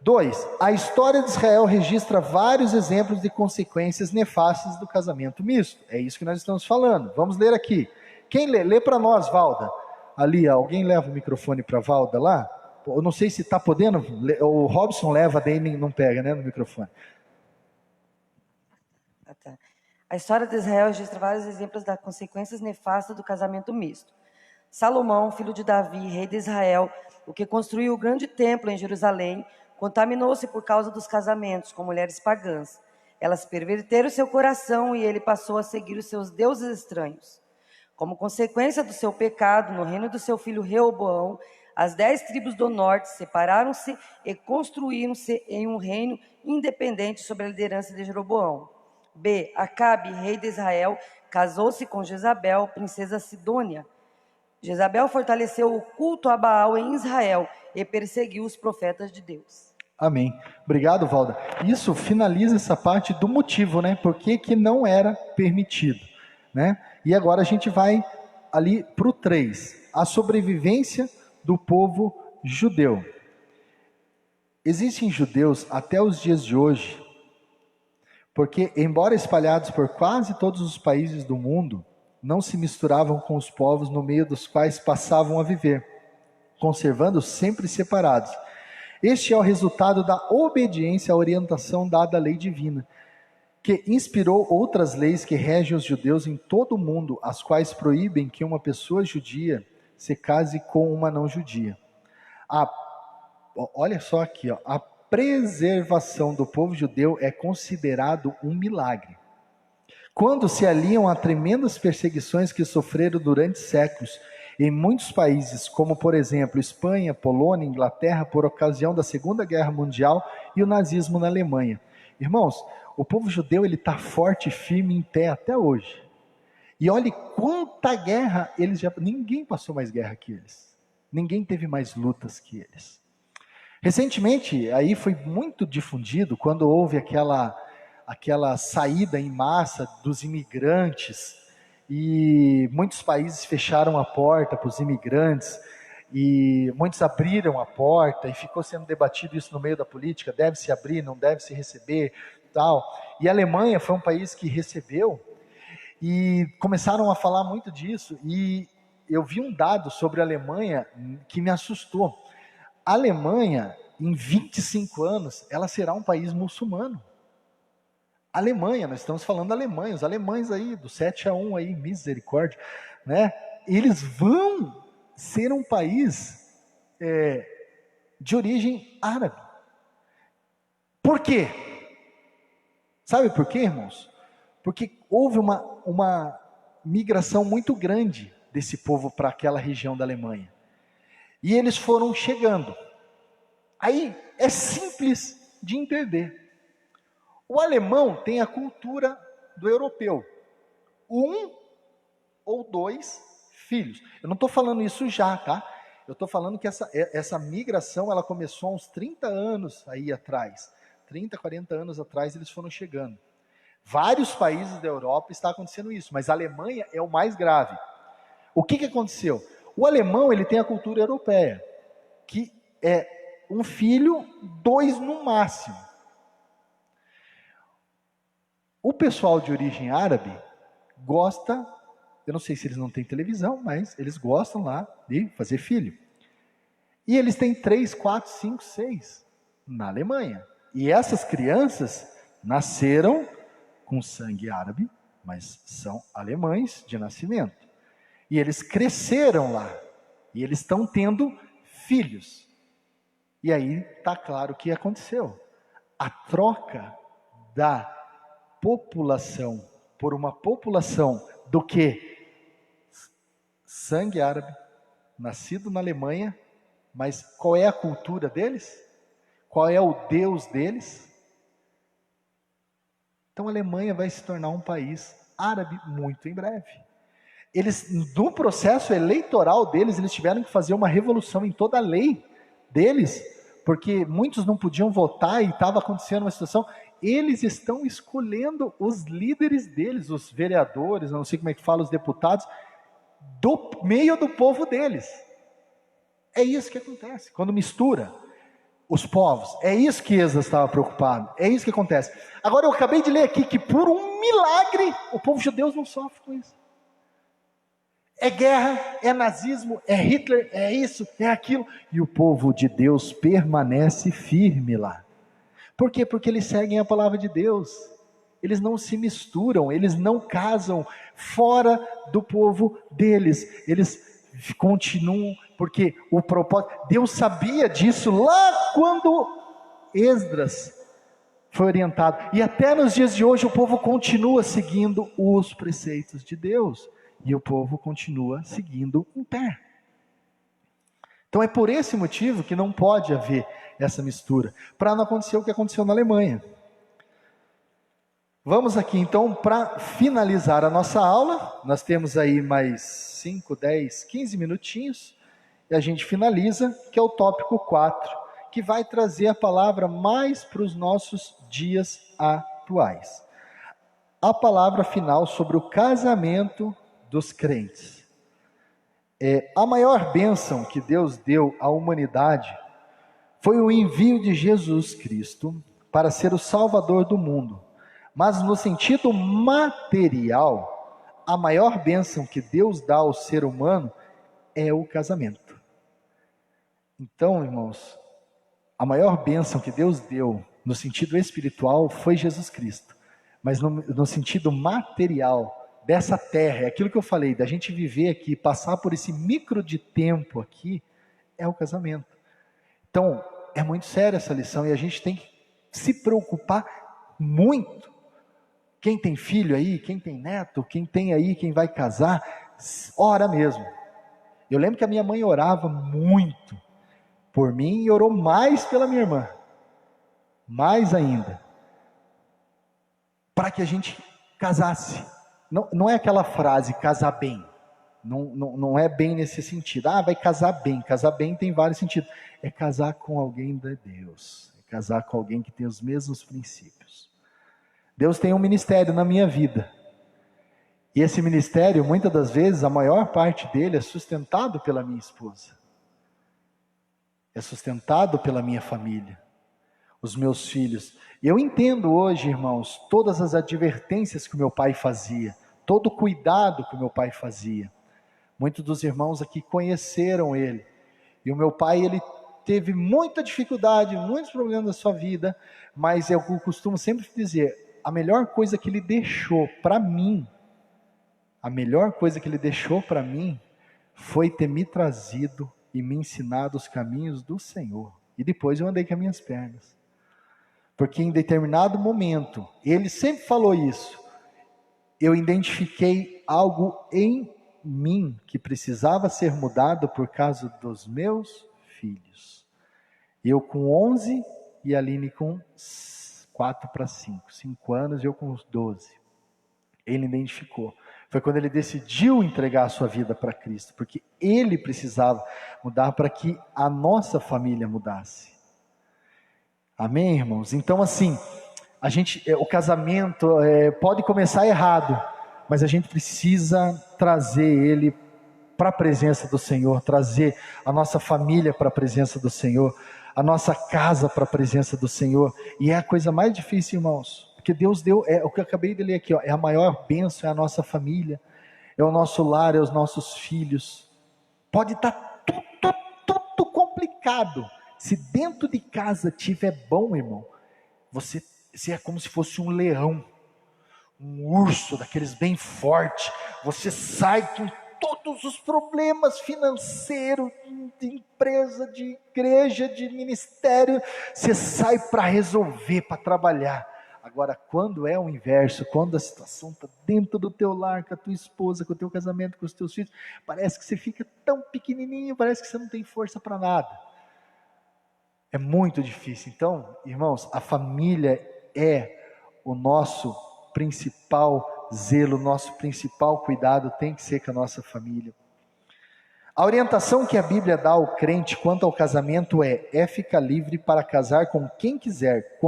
2. A história de Israel registra vários exemplos de consequências nefastas do casamento misto. É isso que nós estamos falando. Vamos ler aqui. Quem lê? Lê para nós, Valda. Ali, alguém leva o microfone para a Valda lá? Eu não sei se está podendo, o Robson leva, daí não pega, né, no microfone. Tá. A história de Israel registra vários exemplos das consequências nefastas do casamento misto. Salomão, filho de Davi, rei de Israel, o que construiu o grande templo em Jerusalém, contaminou-se por causa dos casamentos com mulheres pagãs. Elas perverteram seu coração e ele passou a seguir os seus deuses estranhos. Como consequência do seu pecado, no reino do seu filho Reoboão, as 10 tribos do norte separaram-se e construíram-se em um reino independente sob a liderança de Jeroboão. B. Acabe, rei de Israel, casou-se com Jezabel, princesa Sidônia. Jezabel fortaleceu o culto a Baal em Israel e perseguiu os profetas de Deus. Amém. Obrigado, Valda. Isso finaliza essa parte do motivo, né? Por que não era permitido, né? E agora a gente vai ali para o 3. A sobrevivência do povo judeu. Existem judeus até os dias de hoje, porque, embora espalhados por quase todos os países do mundo, não se misturavam com os povos no meio dos quais passavam a viver, conservando sempre separados. Este é o resultado da obediência à orientação dada à lei divina, que inspirou outras leis que regem os judeus em todo o mundo, as quais proíbem que uma pessoa judia se case com uma não judia. Olha só aqui, ó, a preservação do povo judeu é considerado um milagre. Quando se aliam a tremendas perseguições que sofreram durante séculos em muitos países, como por exemplo Espanha, Polônia, Inglaterra, por ocasião da Segunda Guerra Mundial e o nazismo na Alemanha. Irmãos, o povo judeu ele está forte e firme em pé até hoje. E olhe quanta guerra eles já... Ninguém passou mais guerra que eles. Ninguém teve mais lutas que eles. Recentemente, aí foi muito difundido, quando houve aquela saída em massa dos imigrantes, e muitos países fecharam a porta para os imigrantes, e muitos abriram a porta, e ficou sendo debatido isso no meio da política, deve se abrir, não deve se receber, tal. E a Alemanha foi um país que recebeu, e começaram a falar muito disso, e eu vi um dado sobre a Alemanha que me assustou. A Alemanha, em 25 anos, ela será um país muçulmano. A Alemanha, nós estamos falando da Alemanha, os alemães aí, do 7-1 aí, misericórdia, né? Eles vão ser um país de origem árabe. Por quê? Sabe por quê, irmãos? Porque houve uma migração muito grande desse povo para aquela região da Alemanha. E eles foram chegando. Aí é simples de entender. O alemão tem a cultura do europeu. 1 ou 2 filhos. Eu não estou falando isso já, tá? Eu estou falando que essa migração ela começou há uns 30 anos aí atrás. 30, 40 anos atrás eles foram chegando. Vários países da Europa está acontecendo isso, mas a Alemanha é o mais grave. O que aconteceu? O alemão ele tem a cultura europeia, que é um filho, 2 no máximo. O pessoal de origem árabe gosta, eu não sei se eles não têm televisão, mas eles gostam lá de fazer filho. E eles têm 3, 4, 5, 6 na Alemanha. E essas crianças nasceram com sangue árabe, mas são alemães de nascimento. E eles cresceram lá. E eles estão tendo filhos. E aí está claro o que aconteceu. A troca da população por uma população do que sangue árabe, nascido na Alemanha, mas qual é a cultura deles? Qual é o Deus deles? Então a Alemanha vai se tornar um país árabe muito em breve. Eles, no processo eleitoral deles, eles tiveram que fazer uma revolução em toda a lei deles, porque muitos não podiam votar e estava acontecendo uma situação. Eles estão escolhendo os líderes deles, os vereadores, eu não sei como é que fala, os deputados, do meio do povo deles. É isso que acontece, quando mistura os povos. É isso que Esdras estava preocupado, é isso que acontece. Agora eu acabei de ler aqui que por um milagre, o povo judeu não sofre com isso. É guerra, é nazismo, é Hitler, é isso, é aquilo. E o povo de Deus permanece firme lá. Por quê? Porque eles seguem a palavra de Deus. Eles não se misturam, eles não casam fora do povo deles. Eles continuam, porque o propósito... Deus sabia disso lá quando Esdras foi orientado. E até nos dias de hoje o povo continua seguindo os preceitos de Deus. E o povo continua seguindo em pé. Então é por esse motivo que não pode haver essa mistura, para não acontecer o que aconteceu na Alemanha. Vamos aqui então para finalizar a nossa aula. Nós temos aí mais 5, 10, 15 minutinhos e a gente finaliza, que é o tópico 4, que vai trazer a palavra mais para os nossos dias atuais. A palavra final sobre o casamento dos crentes. A maior bênção que Deus deu à humanidade foi o envio de Jesus Cristo para ser o Salvador do mundo. Mas no sentido material, a maior bênção que Deus dá ao ser humano é o casamento. Então, irmãos, a maior bênção que Deus deu no sentido espiritual foi Jesus Cristo. Mas no sentido material dessa terra, é aquilo que eu falei, da gente viver aqui, passar por esse micro de tempo aqui, é o casamento. Então, é muito séria essa lição e a gente tem que se preocupar muito. Quem tem filho aí, quem tem neto, quem tem aí, quem vai casar, ora mesmo. Eu lembro que a minha mãe orava muito por mim e orou mais pela minha irmã. Mais ainda. Para que a gente casasse. Não é aquela frase, casar bem. Não é bem nesse sentido. Vai casar bem. Casar bem tem vários sentidos. É casar com alguém de Deus. É casar com alguém que tem os mesmos princípios. Deus tem um ministério na minha vida. E esse ministério, muitas das vezes, a maior parte dele é sustentado pela minha esposa. É sustentado pela minha família. Os meus filhos. Eu entendo hoje, irmãos, todas as advertências que o meu pai fazia. Todo o cuidado que o meu pai fazia. Muitos dos irmãos aqui conheceram ele. E o meu pai, ele teve muita dificuldade, muitos problemas na sua vida, mas eu costumo sempre dizer, a melhor coisa que ele deixou para mim, foi ter me trazido e me ensinado os caminhos do Senhor. E depois eu andei com as minhas pernas. Porque em determinado momento, ele sempre falou isso, eu identifiquei algo em mim que precisava ser mudado por causa dos meus filhos. Eu com 11 e a Aline com 4 para 5 anos, e eu com 12. Ele identificou. Foi quando ele decidiu entregar a sua vida para Cristo, porque ele precisava mudar para que a nossa família mudasse. Amém, irmãos? Então, assim, o casamento pode começar errado, mas a gente precisa trazer ele para a presença do Senhor, trazer a nossa família para a presença do Senhor, a nossa casa para a presença do Senhor. E é a coisa mais difícil, irmãos, porque Deus deu, o que eu acabei de ler aqui, é a maior bênção, é a nossa família, é o nosso lar, é os nossos filhos. Pode estar tudo complicado, se dentro de casa tiver bom, irmão, você é como se fosse um leão, um urso daqueles bem forte. Você sai com todos os problemas financeiros, de empresa, de igreja, de ministério, você sai para resolver, para trabalhar. Agora, quando é o inverso, quando a situação está dentro do teu lar, com a tua esposa, com o teu casamento, com os teus filhos, parece que você fica tão pequenininho, parece que você não tem força para nada. É muito difícil. Então, irmãos, a família é o nosso principal zelo, nosso principal cuidado tem que ser com a nossa família. A orientação que a Bíblia dá ao crente quanto ao casamento é ficar livre para casar com quem quiser,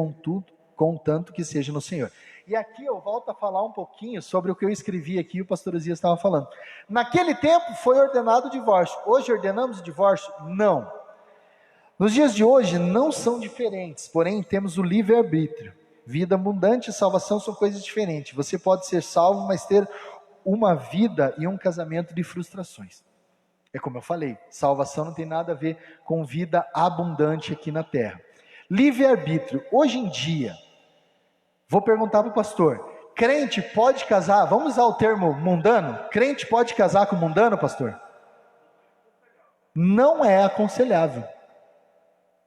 contanto que seja no Senhor. E aqui eu volto a falar um pouquinho sobre o que eu escrevi aqui, o pastor Uzias estava falando. Naquele tempo foi ordenado o divórcio. Hoje ordenamos o divórcio? Não. Nos dias de hoje não são diferentes, porém temos o livre-arbítrio. Vida abundante e salvação são coisas diferentes. Você pode ser salvo, mas ter uma vida e um casamento de frustrações. É como eu falei, salvação não tem nada a ver com vida abundante aqui na terra. Livre-arbítrio, hoje em dia, vou perguntar para o pastor, crente pode casar, vamos usar o termo mundano? Crente pode casar com mundano, pastor? Não é aconselhável.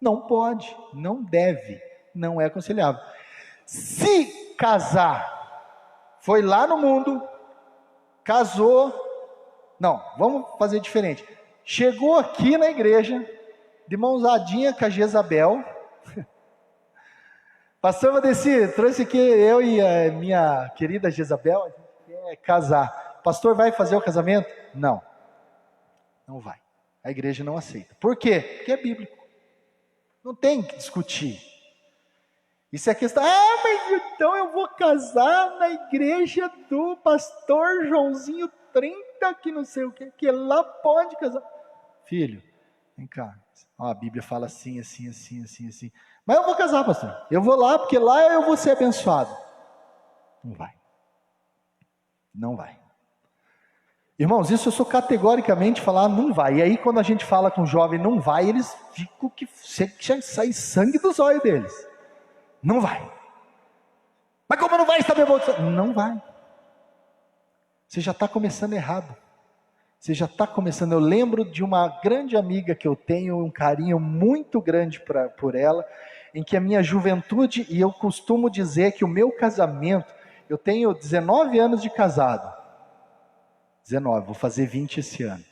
Não pode, não deve, não é aconselhável. Se casar, foi lá no mundo, casou, não, vamos fazer diferente. Chegou aqui na igreja, de mãozadinha com a Jezabel. Pastor Vadeci, trouxe aqui eu e a minha querida Jezabel, a gente quer casar. Pastor, vai fazer o casamento? Não, não vai. A igreja não aceita. Por quê? Porque é bíblico. Não tem que discutir. Isso é questão, mas então eu vou casar na igreja do pastor Joãozinho 30, que não sei o que lá pode casar. Filho, vem cá, a Bíblia fala assim, assim, assim, assim, assim. Mas eu vou casar, pastor. Eu vou lá, porque lá eu vou ser abençoado. Não vai. Não vai. Irmãos, isso eu sou categoricamente falar, não vai. E aí quando a gente fala com o jovem, não vai, eles ficam que sai sangue dos olhos deles. Não vai. Mas como não vai estar bem? Não vai. Você já está começando errado. Você já está começando. Eu lembro de uma grande amiga que eu tenho, um carinho muito grande por ela, em que a minha juventude, e eu costumo dizer que o meu casamento, eu tenho 19 anos de casado. 19, vou fazer 20 esse ano.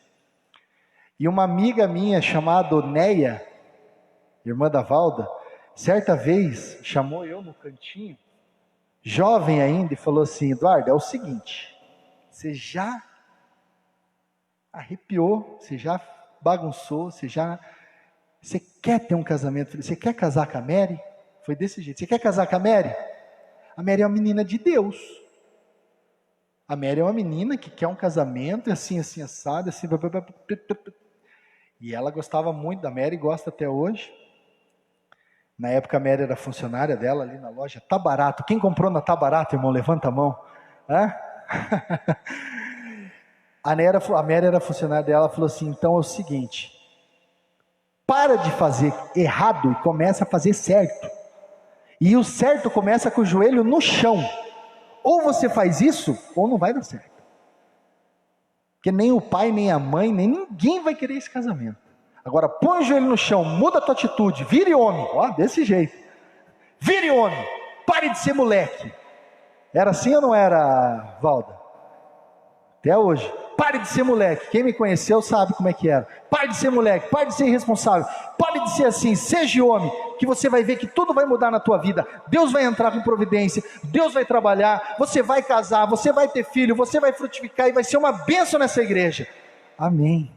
E uma amiga minha chamada Neia, irmã da Valda, certa vez chamou eu no cantinho, jovem ainda, e falou assim: Eduardo, é o seguinte, você já arrepiou, você já bagunçou, você quer ter um casamento, você quer casar com a Mary? Foi desse jeito, você quer casar com a Mary? A Mary é uma menina de Deus. A Mary é uma menina que quer um casamento, assim, assim, assado, assim, e ela gostava muito da Mary, gosta até hoje. Na época a Mary era funcionária dela ali na loja Tá Barato. Quem comprou na Tá Barato, irmão? Levanta a mão. Hã? A Mary era funcionária dela, falou assim: então é o seguinte, para de fazer errado e começa a fazer certo. E o certo começa com o joelho no chão. Ou você faz isso, ou não vai dar certo. Porque nem o pai, nem a mãe, nem ninguém vai querer esse casamento. Agora põe o joelho no chão, muda a tua atitude, vire homem, ó, desse jeito. Vire homem, pare de ser moleque. Era assim ou não era, Valda? Até hoje. Pare de ser moleque. Quem me conheceu sabe como é que era. Pare de ser moleque, pare de ser irresponsável. Pare de ser assim, seja homem, que você vai ver que tudo vai mudar na tua vida. Deus vai entrar com providência, Deus vai trabalhar, você vai casar, você vai ter filho, você vai frutificar e vai ser uma bênção nessa igreja. Amém.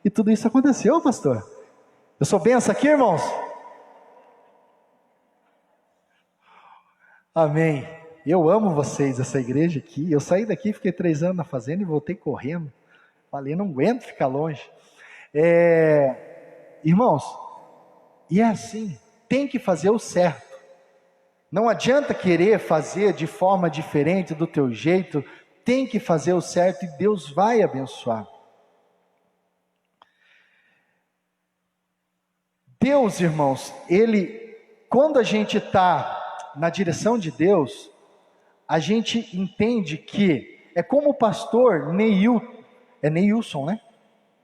E tudo isso aconteceu, pastor. Eu sou bênção aqui, irmãos? Amém. Eu amo vocês, essa igreja aqui. Eu saí daqui, fiquei 3 anos na fazenda e voltei correndo. Falei, não aguento ficar longe. Irmãos, e é assim, tem que fazer o certo. Não adianta querer fazer de forma diferente, do teu jeito. Tem que fazer o certo e Deus vai abençoar. Deus, irmãos, quando a gente está na direção de Deus, a gente entende que é como o pastor Neilson, né?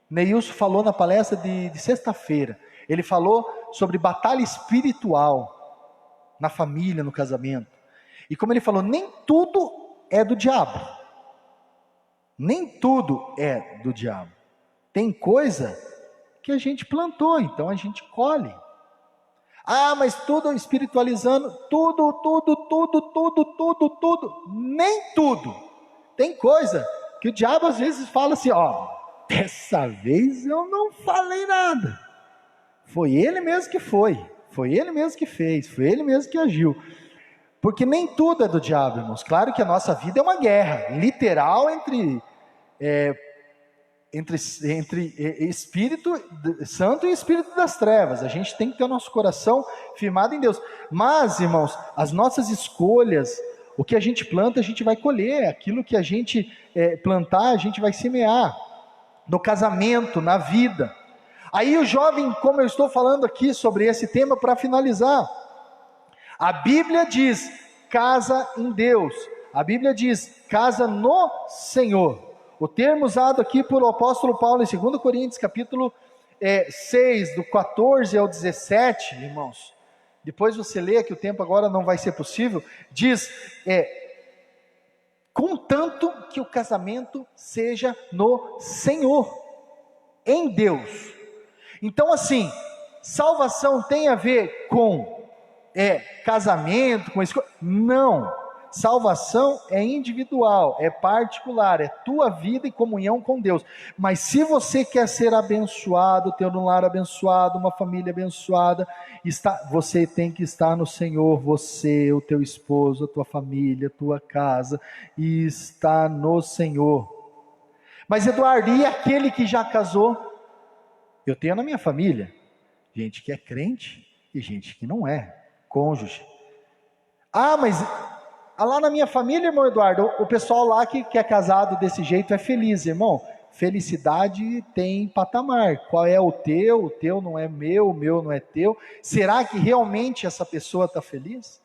Neilson falou na palestra de sexta-feira. Ele falou sobre batalha espiritual na família, no casamento. E como ele falou, nem tudo é do diabo. Nem tudo é do diabo. Tem coisa que a gente plantou, então a gente colhe. Ah, mas tudo espiritualizando, tudo, nem tudo. Tem coisa que o diabo às vezes fala assim, dessa vez eu não falei nada. Foi ele mesmo que foi ele mesmo que fez, foi ele mesmo que agiu. Porque nem tudo é do diabo, irmãos. Claro que a nossa vida é uma guerra, literal entre Espírito Santo e Espírito das Trevas. A gente tem que ter o nosso coração firmado em Deus. Mas, irmãos, as nossas escolhas, o que a gente planta, a gente vai colher. Aquilo que a gente plantar, a gente vai semear. No casamento, na vida. Aí o jovem, como eu estou falando aqui sobre esse tema para finalizar, a Bíblia diz, casa em Deus. A Bíblia diz, casa no Senhor. O termo usado aqui por o apóstolo Paulo em 2 Coríntios, capítulo 6, do 14 ao 17, irmãos. Depois você lê, que o tempo agora não vai ser possível. Diz, contanto que o casamento seja no Senhor, em Deus. Então assim, salvação tem a ver com casamento, com escolha? Não. Salvação é individual, é particular, é tua vida e comunhão com Deus. Mas se você quer ser abençoado, ter um lar abençoado, uma família abençoada, você tem que estar no Senhor, você, o teu esposo, a tua família, a tua casa, e está no Senhor. Mas Eduardo, e aquele que já casou? Eu tenho na minha família gente que é crente e gente que não é, cônjuge. Mas lá na minha família, irmão Eduardo, o pessoal lá que é casado desse jeito é feliz, irmão. Felicidade tem patamar. Qual é o teu? O teu não é meu, o meu não é teu. Será que realmente essa pessoa está feliz?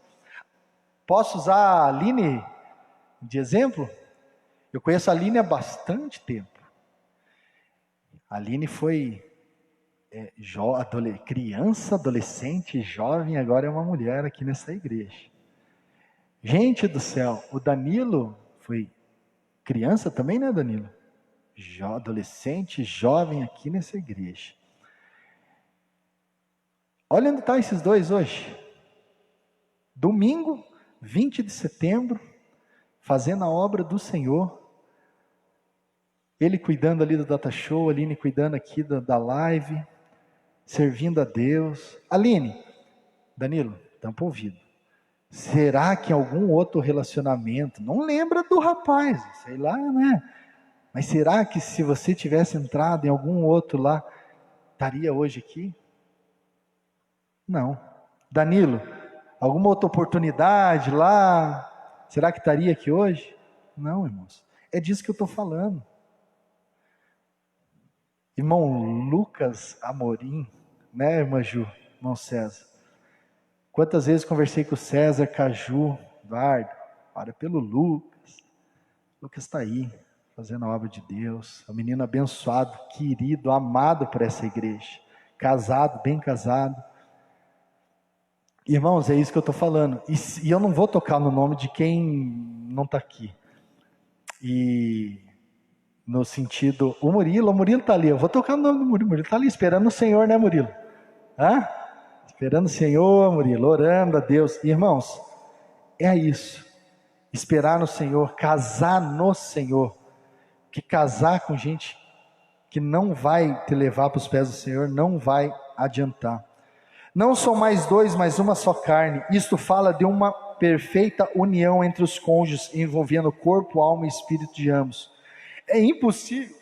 Posso usar a Aline de exemplo? Eu conheço a Aline há bastante tempo. A Aline foi criança, adolescente, jovem, agora é uma mulher aqui nessa igreja. Gente do céu, o Danilo foi criança também, né, Danilo? Adolescente, jovem aqui nessa igreja. Olha onde estão esses dois hoje. Domingo, 20 de setembro, fazendo a obra do Senhor. Ele cuidando ali do Data Show, a Aline cuidando aqui da live, servindo a Deus. Aline, Danilo, tampa o ouvido. Será que em algum outro relacionamento, não lembra do rapaz, sei lá, né? Mas será que se você tivesse entrado em algum outro lá, estaria hoje aqui? Não. Danilo, alguma outra oportunidade lá, será que estaria aqui hoje? Não, irmãos. É disso que eu estou falando. Irmão Lucas Amorim, né, irmã Ju, irmão César? Quantas vezes conversei com o César, Caju, Eduardo, ora pelo Lucas. Lucas está aí, fazendo a obra de Deus, um menino abençoado, querido, amado por essa igreja, casado, bem casado. Irmãos, é isso que eu estou falando, e eu não vou tocar no nome de quem não está aqui. E no sentido, o Murilo tá ali, eu vou tocar no nome do Murilo tá ali esperando o Senhor, né, Murilo? Esperando o Senhor, Murilo, orando a Deus. Irmãos, é isso, esperar no Senhor, casar no Senhor, que casar com gente que não vai te levar para os pés do Senhor, não vai adiantar. Não são mais dois, mas uma só carne. Isto fala de uma perfeita união entre os cônjuges, envolvendo corpo, alma e espírito de ambos. É impossível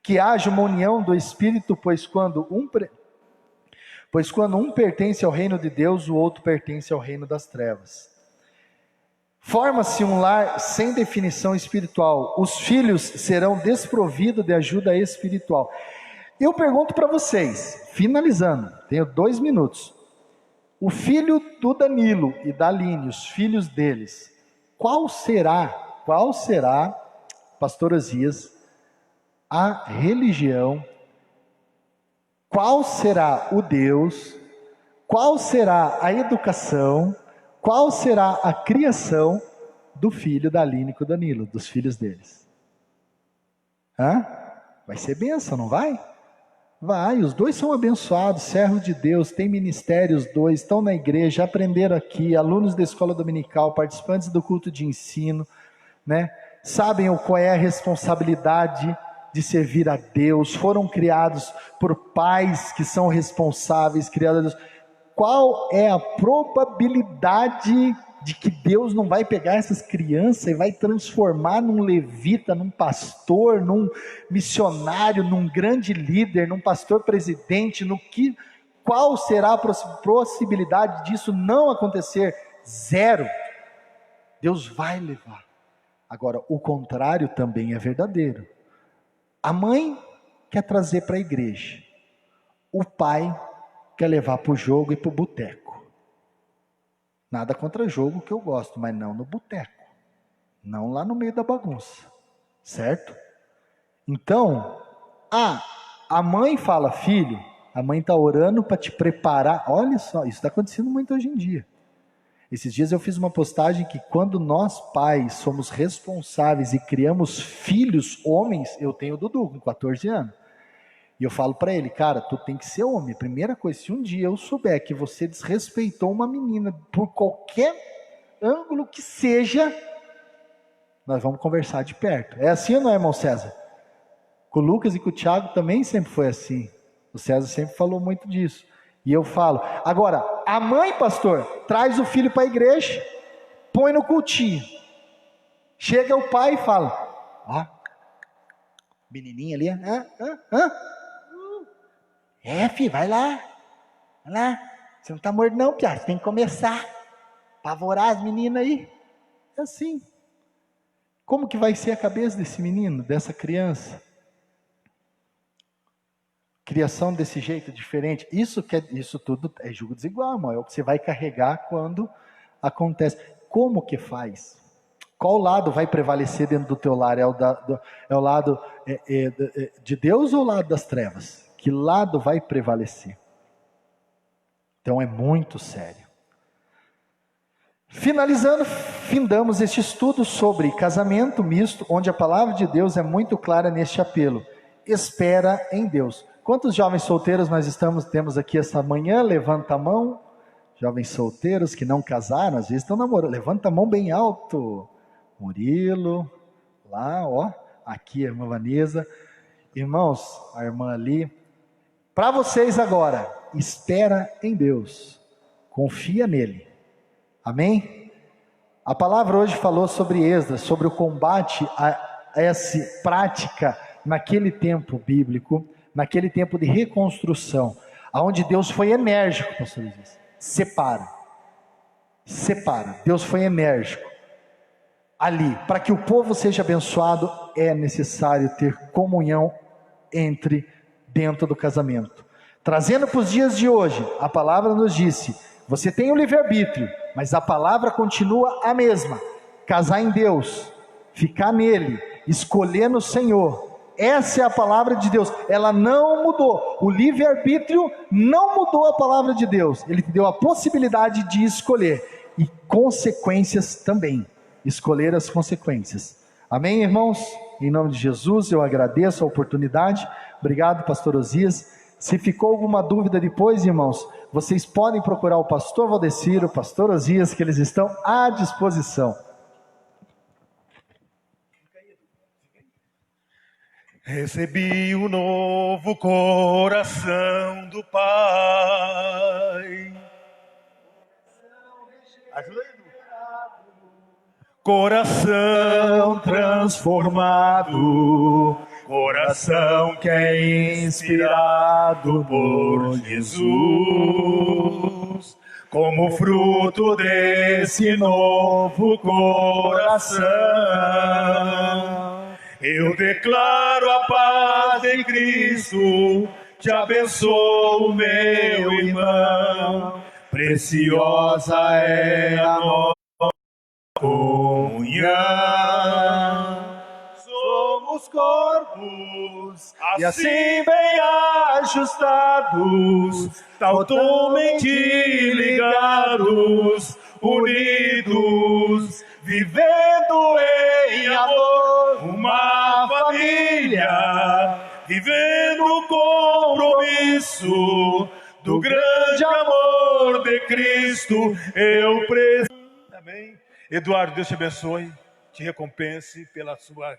que haja uma união do espírito, pois quando um pertence ao reino de Deus, o outro pertence ao reino das trevas. Forma-se um lar sem definição espiritual. Os filhos serão desprovidos de ajuda espiritual. Eu pergunto para vocês, finalizando, tenho 2 minutos. O filho do Danilo e da Aline, os filhos deles, qual será, pastor Osias, a religião, qual será o Deus, qual será a educação, qual será a criação do filho da Aline e do Danilo, dos filhos deles? Vai ser bênção, não vai? Vai, os dois são abençoados, servos de Deus, têm ministério os dois, estão na igreja, aprenderam aqui, alunos da escola dominical, participantes do culto de ensino, né? Sabem qual é a responsabilidade de servir a Deus, foram criados por pais que são responsáveis, criados a Deus. Qual é a probabilidade de que Deus não vai pegar essas crianças e vai transformar num levita, num pastor, num missionário, num grande líder, num pastor presidente, qual será a possibilidade disso não acontecer? 0. Deus vai levar. Agora, o contrário também é verdadeiro. A mãe quer trazer para a igreja, o pai quer levar para o jogo e para o boteco. Nada contra jogo que eu gosto, mas não no boteco, não lá no meio da bagunça, certo? Então, a mãe fala, filho, a mãe está orando para te preparar. Olha só, isso está acontecendo muito hoje em dia. Esses dias eu fiz uma postagem que quando nós pais somos responsáveis e criamos filhos homens, eu tenho o Dudu com 14 anos, e eu falo para ele, cara, tu tem que ser homem. Primeira coisa, se um dia eu souber que você desrespeitou uma menina por qualquer ângulo que seja, nós vamos conversar de perto. É assim ou não é, irmão César? Com o Lucas e com o Thiago também sempre foi assim. O César sempre falou muito disso. E eu falo, agora, a mãe, pastor, traz o filho para a igreja, põe no cultinho. Chega o pai e fala, menininha ali, filho, vai lá, você não está morto não, piá, você tem que começar, apavorar as meninas aí, é assim. Como que vai ser a cabeça desse menino, dessa criança? Criação desse jeito, diferente, isso tudo é jugo desigual, irmão, é o que você vai carregar quando acontece. Como que faz? Qual lado vai prevalecer dentro do teu lar? É o lado de Deus ou o lado das trevas? Que lado vai prevalecer? Então é muito sério. Finalizando, findamos este estudo sobre casamento misto, onde a palavra de Deus é muito clara neste apelo. Espera em Deus. Quantos jovens solteiros nós temos aqui essa manhã? Levanta a mão. Jovens solteiros que não casaram, às vezes estão namorando. Levanta a mão bem alto. Murilo, lá, aqui a irmã Vanessa. Irmãos, a irmã ali. Para vocês agora, espera em Deus. Confia nele. Amém? A palavra hoje falou sobre Esdras, sobre o combate a essa prática naquele tempo bíblico, naquele tempo de reconstrução, aonde Deus foi enérgico, pastor Luiz. Separa. Deus foi enérgico. Ali, para que o povo seja abençoado, é necessário ter comunhão dentro do casamento. Trazendo para os dias de hoje, a palavra nos disse, você tem o livre-arbítrio, mas a palavra continua a mesma. Casar em Deus, ficar nele, escolher no Senhor. Essa é a palavra de Deus, ela não mudou. O livre-arbítrio não mudou a palavra de Deus. Ele te deu a possibilidade de escolher, e consequências também. Escolher as consequências. Amém, irmãos? em nome de Jesus, eu agradeço a oportunidade. Obrigado, pastor Osias. Se ficou alguma dúvida depois, irmãos, vocês podem procurar o pastor Valdecir, o pastor Osias, que eles estão à disposição. Recebi um novo coração do Pai. Ajuda aí, Edu. Coração transformado, coração que é inspirado por Jesus. Como fruto desse novo coração, eu declaro a paz em Cristo, te abençoo, meu irmão. Preciosa é a nossa comunhão. Somos corpos, e assim bem ajustados, totalmente ligados, unidos, vivendo em amor, uma família, vivendo o compromisso do grande amor de Cristo. Eu preciso. Amém. Eduardo, Deus te abençoe, te recompense pela sua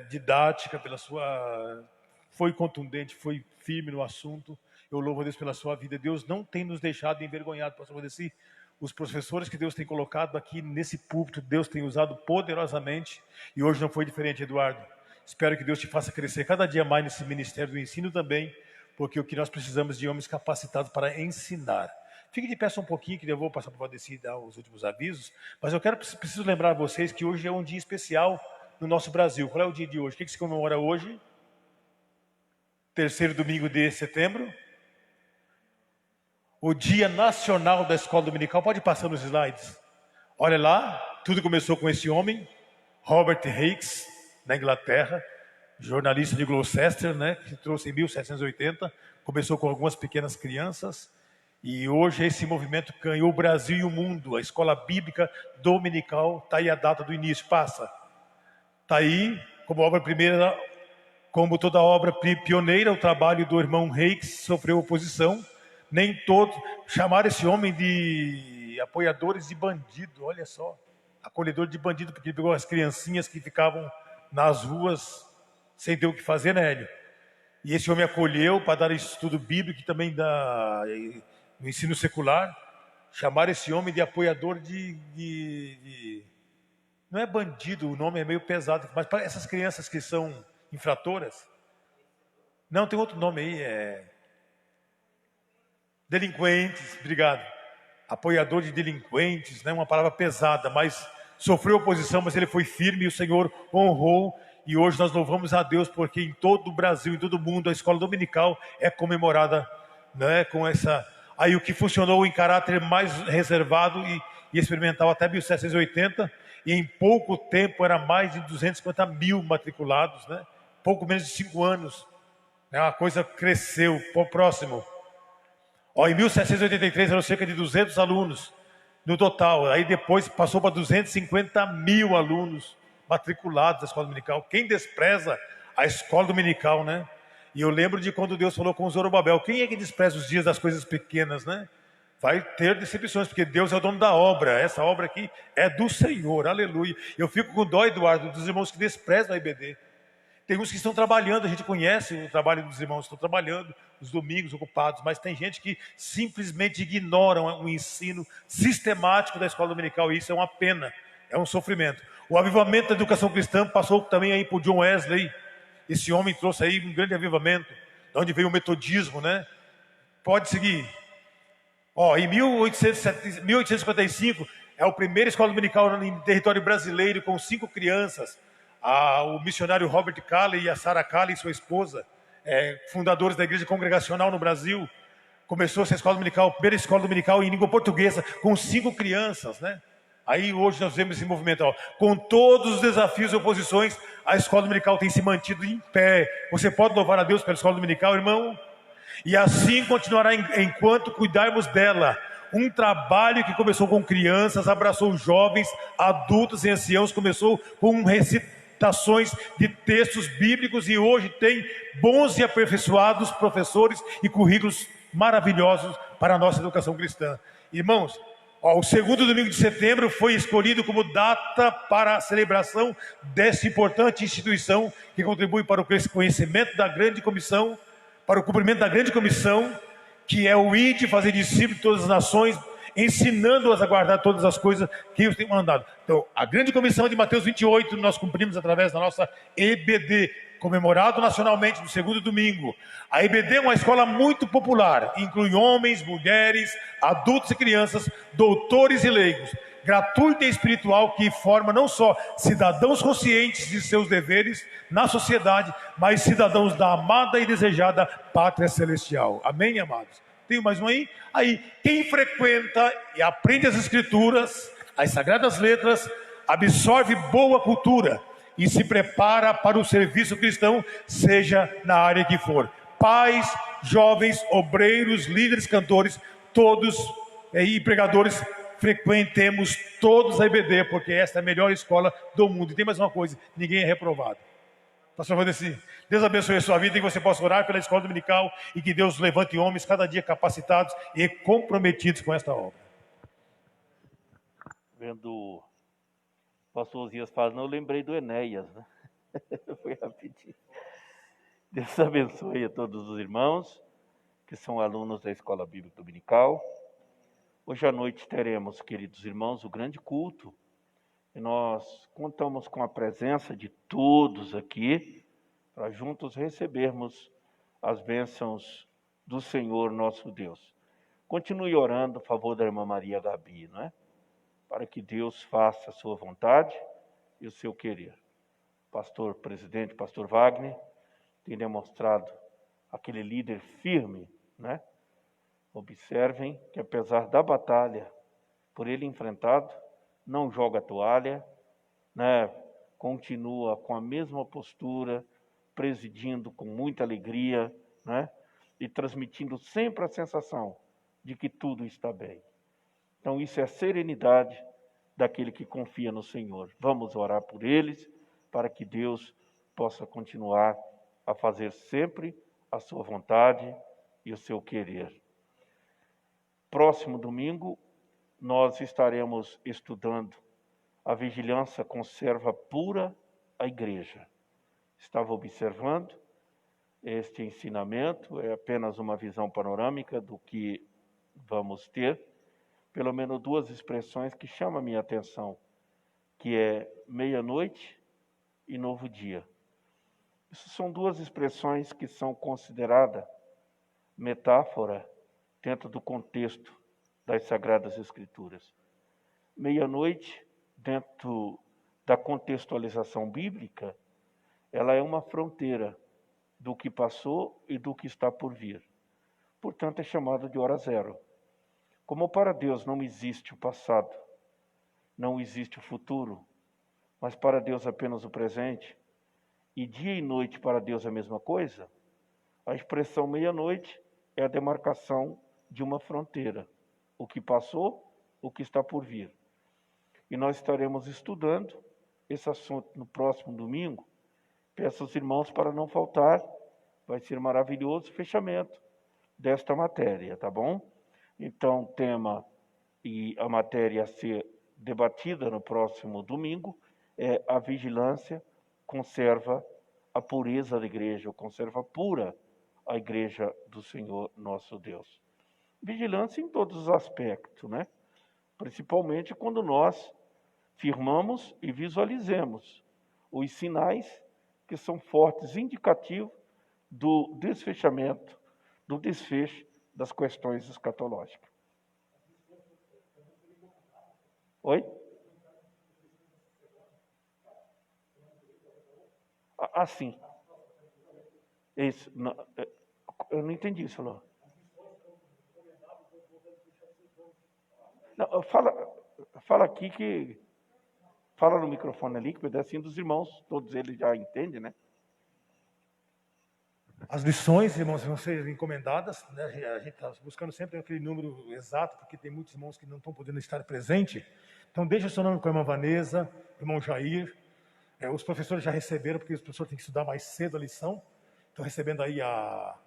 didática, pela sua... Foi contundente, foi firme no assunto. Eu louvo a Deus pela sua vida. Deus não tem nos deixado envergonhados, pastor Valdecir. Os professores que Deus tem colocado aqui nesse púlpito, Deus tem usado poderosamente, e hoje não foi diferente, Eduardo. Espero que Deus te faça crescer cada dia mais nesse ministério do ensino também, porque o que nós precisamos de homens capacitados para ensinar. Fique de pé só um pouquinho, que eu vou passar para o Valdecir dar os últimos avisos, mas eu preciso lembrar a vocês que hoje é um dia especial no nosso Brasil. Qual é o dia de hoje? O que se comemora hoje? Terceiro domingo de setembro. O Dia Nacional da Escola Dominical. Pode passar nos slides. Olha lá, tudo começou com esse homem, Robert Hicks, na Inglaterra, jornalista de Gloucester, né, que trouxe em 1780, começou com algumas pequenas crianças, e hoje esse movimento ganhou o Brasil e o mundo. A escola bíblica dominical, está aí a data do início, passa. Está aí, como obra primeira, como toda obra pioneira, o trabalho do irmão Hicks sofreu oposição. Nem todos chamaram esse homem de apoiadores de bandido, olha só, acolhedor de bandido, porque ele pegou as criancinhas que ficavam nas ruas sem ter o que fazer, né, Hélio? E esse homem acolheu para dar estudo bíblico e também no ensino secular. Chamaram esse homem de apoiador não é bandido, o nome é meio pesado, mas para essas crianças que são infratoras, não, tem outro nome aí, delinquentes, obrigado. Apoiador de delinquentes, né? Uma palavra pesada, mas sofreu oposição, mas ele foi firme e o Senhor honrou. E hoje nós louvamos a Deus porque em todo o Brasil, em todo o mundo, a escola dominical é comemorada, né? Com essa... Aí o que funcionou em caráter mais reservado e experimental até 1780, e em pouco tempo era mais de 250 mil matriculados, né? Pouco menos de 5 anos. Né? A coisa cresceu. Próximo. Em 1783 eram cerca de 200 alunos no total. Aí depois passou para 250 mil alunos matriculados da escola dominical. Quem despreza a escola dominical, né? E eu lembro de quando Deus falou com Zorobabel. Quem é que despreza os dias das coisas pequenas, né? Vai ter decepções, porque Deus é o dono da obra. Essa obra aqui é do Senhor, aleluia. Eu fico com dó, Eduardo, dos irmãos que desprezam a IBD. Tem uns que estão trabalhando, a gente conhece o trabalho dos irmãos, estão trabalhando os domingos ocupados, mas tem gente que simplesmente ignoram o ensino sistemático da escola dominical, e isso é uma pena, é um sofrimento. O avivamento da educação cristã passou também aí por John Wesley. Esse homem trouxe aí um grande avivamento, de onde veio o metodismo, né? Pode seguir. Em 1855 é o primeiro escola dominical em território brasileiro com 5 crianças. O missionário Robert Calley e a Sarah Calley, sua esposa, fundadores da igreja congregacional no Brasil. Começou essa escola dominical, a primeira escola dominical em língua portuguesa, com 5 crianças, né? Aí hoje nós vemos esse movimento, com todos os desafios e oposições, a escola dominical tem se mantido em pé. Você pode louvar a Deus pela escola dominical, irmão? E assim continuará enquanto cuidarmos dela. Um trabalho que começou com crianças, abraçou jovens, adultos e anciãos, começou com um recital citações de textos bíblicos e hoje tem bons e aperfeiçoados professores e currículos maravilhosos para a nossa educação cristã. Irmãos, o segundo domingo de setembro foi escolhido como data para a celebração dessa importante instituição que contribui para o conhecimento da grande comissão, para o cumprimento da grande comissão, que é o ID, fazer discípulos de todas as nações, ensinando-as a guardar todas as coisas que Deus tem mandado. Então, a grande comissão de Mateus 28, nós cumprimos através da nossa EBD, comemorado nacionalmente no segundo domingo. A EBD é uma escola muito popular, inclui homens, mulheres, adultos e crianças, doutores e leigos, gratuita e espiritual, que forma não só cidadãos conscientes de seus deveres na sociedade, mas cidadãos da amada e desejada pátria celestial. Amém, amados? Tem mais um aí? Aí, quem frequenta e aprende as escrituras, as sagradas letras, absorve boa cultura e se prepara para o serviço cristão, seja na área que for. Pais, jovens, obreiros, líderes, cantores, todos e pregadores, frequentemos todos a IBD, porque esta é a melhor escola do mundo. E tem mais uma coisa, ninguém é reprovado. Pastor Valdeci, Deus abençoe a sua vida e que você possa orar pela escola dominical e que Deus levante homens cada dia capacitados e comprometidos com esta obra. Vendo o pastor Osias falando, eu lembrei do Enéas, né? Foi rapidinho. Deus abençoe a todos os irmãos que são alunos da Escola Bíblica Dominical. Hoje à noite teremos, queridos irmãos, o grande culto. E nós contamos com a presença de todos aqui para juntos recebermos as bênçãos do Senhor nosso Deus. Continue orando a favor da irmã Maria Gabi, não é? Para que Deus faça a sua vontade e o seu querer. Pastor presidente, pastor Wagner, tem demonstrado aquele líder firme, né? Observem que apesar da batalha por ele enfrentado, não joga a toalha, né? Continua com a mesma postura, presidindo com muita alegria, né? E transmitindo sempre a sensação de que tudo está bem. Então isso é a serenidade daquele que confia no Senhor. Vamos orar por eles, para que Deus possa continuar a fazer sempre a sua vontade e o seu querer. Próximo domingo, nós estaremos estudando a vigilância conserva pura a igreja. Estava observando este ensinamento, é apenas uma visão panorâmica do que vamos ter, pelo menos duas expressões que chamam a minha atenção, que é meia-noite e novo dia. Isso são duas expressões que são consideradas metáfora dentro do contexto das Sagradas Escrituras. Meia-noite, dentro da contextualização bíblica, ela é uma fronteira do que passou e do que está por vir. Portanto, é chamada de hora zero. Como para Deus não existe o passado, não existe o futuro, mas para Deus apenas o presente, e dia e noite para Deus é a mesma coisa, a expressão meia-noite é a demarcação de uma fronteira. O que passou, o que está por vir. E nós estaremos estudando esse assunto no próximo domingo. Peço aos irmãos para não faltar, vai ser maravilhoso o fechamento desta matéria, tá bom? Então, o tema e a matéria a ser debatida no próximo domingo é a vigilância conserva a pureza da igreja, ou conserva pura a igreja do Senhor nosso Deus. Vigilância em todos os aspectos, né? Principalmente quando nós firmamos e visualizemos os sinais que são fortes indicativos do desfechamento, do desfecho das questões escatológicas. Oi? Sim. Isso, não, eu não entendi isso, Lô. Não, fala aqui que... Fala no microfone ali, que pedacinho dos irmãos, todos eles já entendem, né? As lições, irmãos, vão ser encomendadas, né? A gente está buscando sempre aquele número exato, porque tem muitos irmãos que não estão podendo estar presentes. Então, deixa o seu nome com a irmã Vanessa, irmão Jair, Os professores já receberam, porque os professores têm que estudar mais cedo a lição, estão recebendo aí a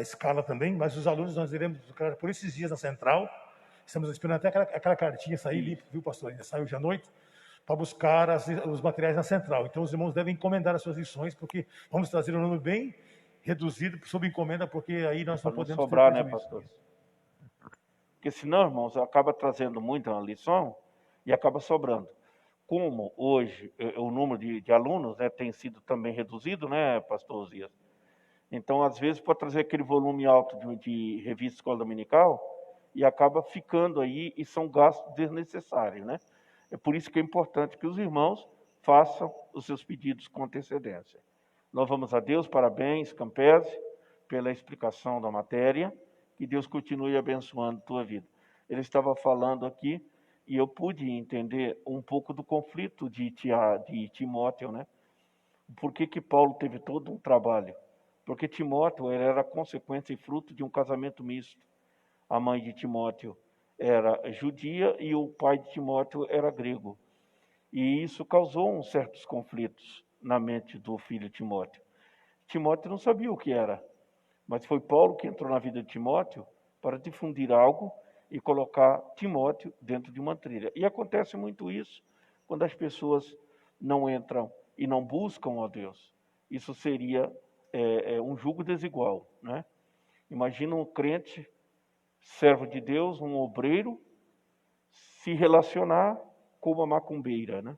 escala também, mas os alunos nós iremos por esses dias na central, estamos esperando até aquela cartinha sair, viu, pastor? Ainda saiu hoje à noite, para buscar os materiais na central. Então os irmãos devem encomendar as suas lições, porque vamos trazer um número bem reduzido sob encomenda, porque aí nós não Para não podemos sobrar, ter né, prejuízo. pastor? Porque senão, irmãos, acaba trazendo muito na lição e acaba sobrando. Como hoje o número de alunos, né, tem sido também reduzido, né, pastor Osias? Então, às vezes, pode trazer aquele volume alto de revista escola dominical e acaba ficando aí e são gastos desnecessários, né? É por isso que é importante que os irmãos façam os seus pedidos com antecedência. Louvamos a Deus, parabéns, Campese, pela explicação da matéria. Que Deus continue abençoando a tua vida. Ele estava falando aqui e eu pude entender um pouco do conflito de Timóteo, né? Por que Paulo teve todo um trabalho? Porque Timóteo ele era consequência e fruto de um casamento misto. A mãe de Timóteo era judia e o pai de Timóteo era grego. E isso causou uns certos conflitos na mente do filho Timóteo. Timóteo não sabia o que era, mas foi Paulo que entrou na vida de Timóteo para difundir algo e colocar Timóteo dentro de uma trilha. E acontece muito isso quando as pessoas não entram e não buscam a Deus. Isso seria um jugo desigual, né? Imagina um crente, servo de Deus, um obreiro, se relacionar com uma macumbeira, né?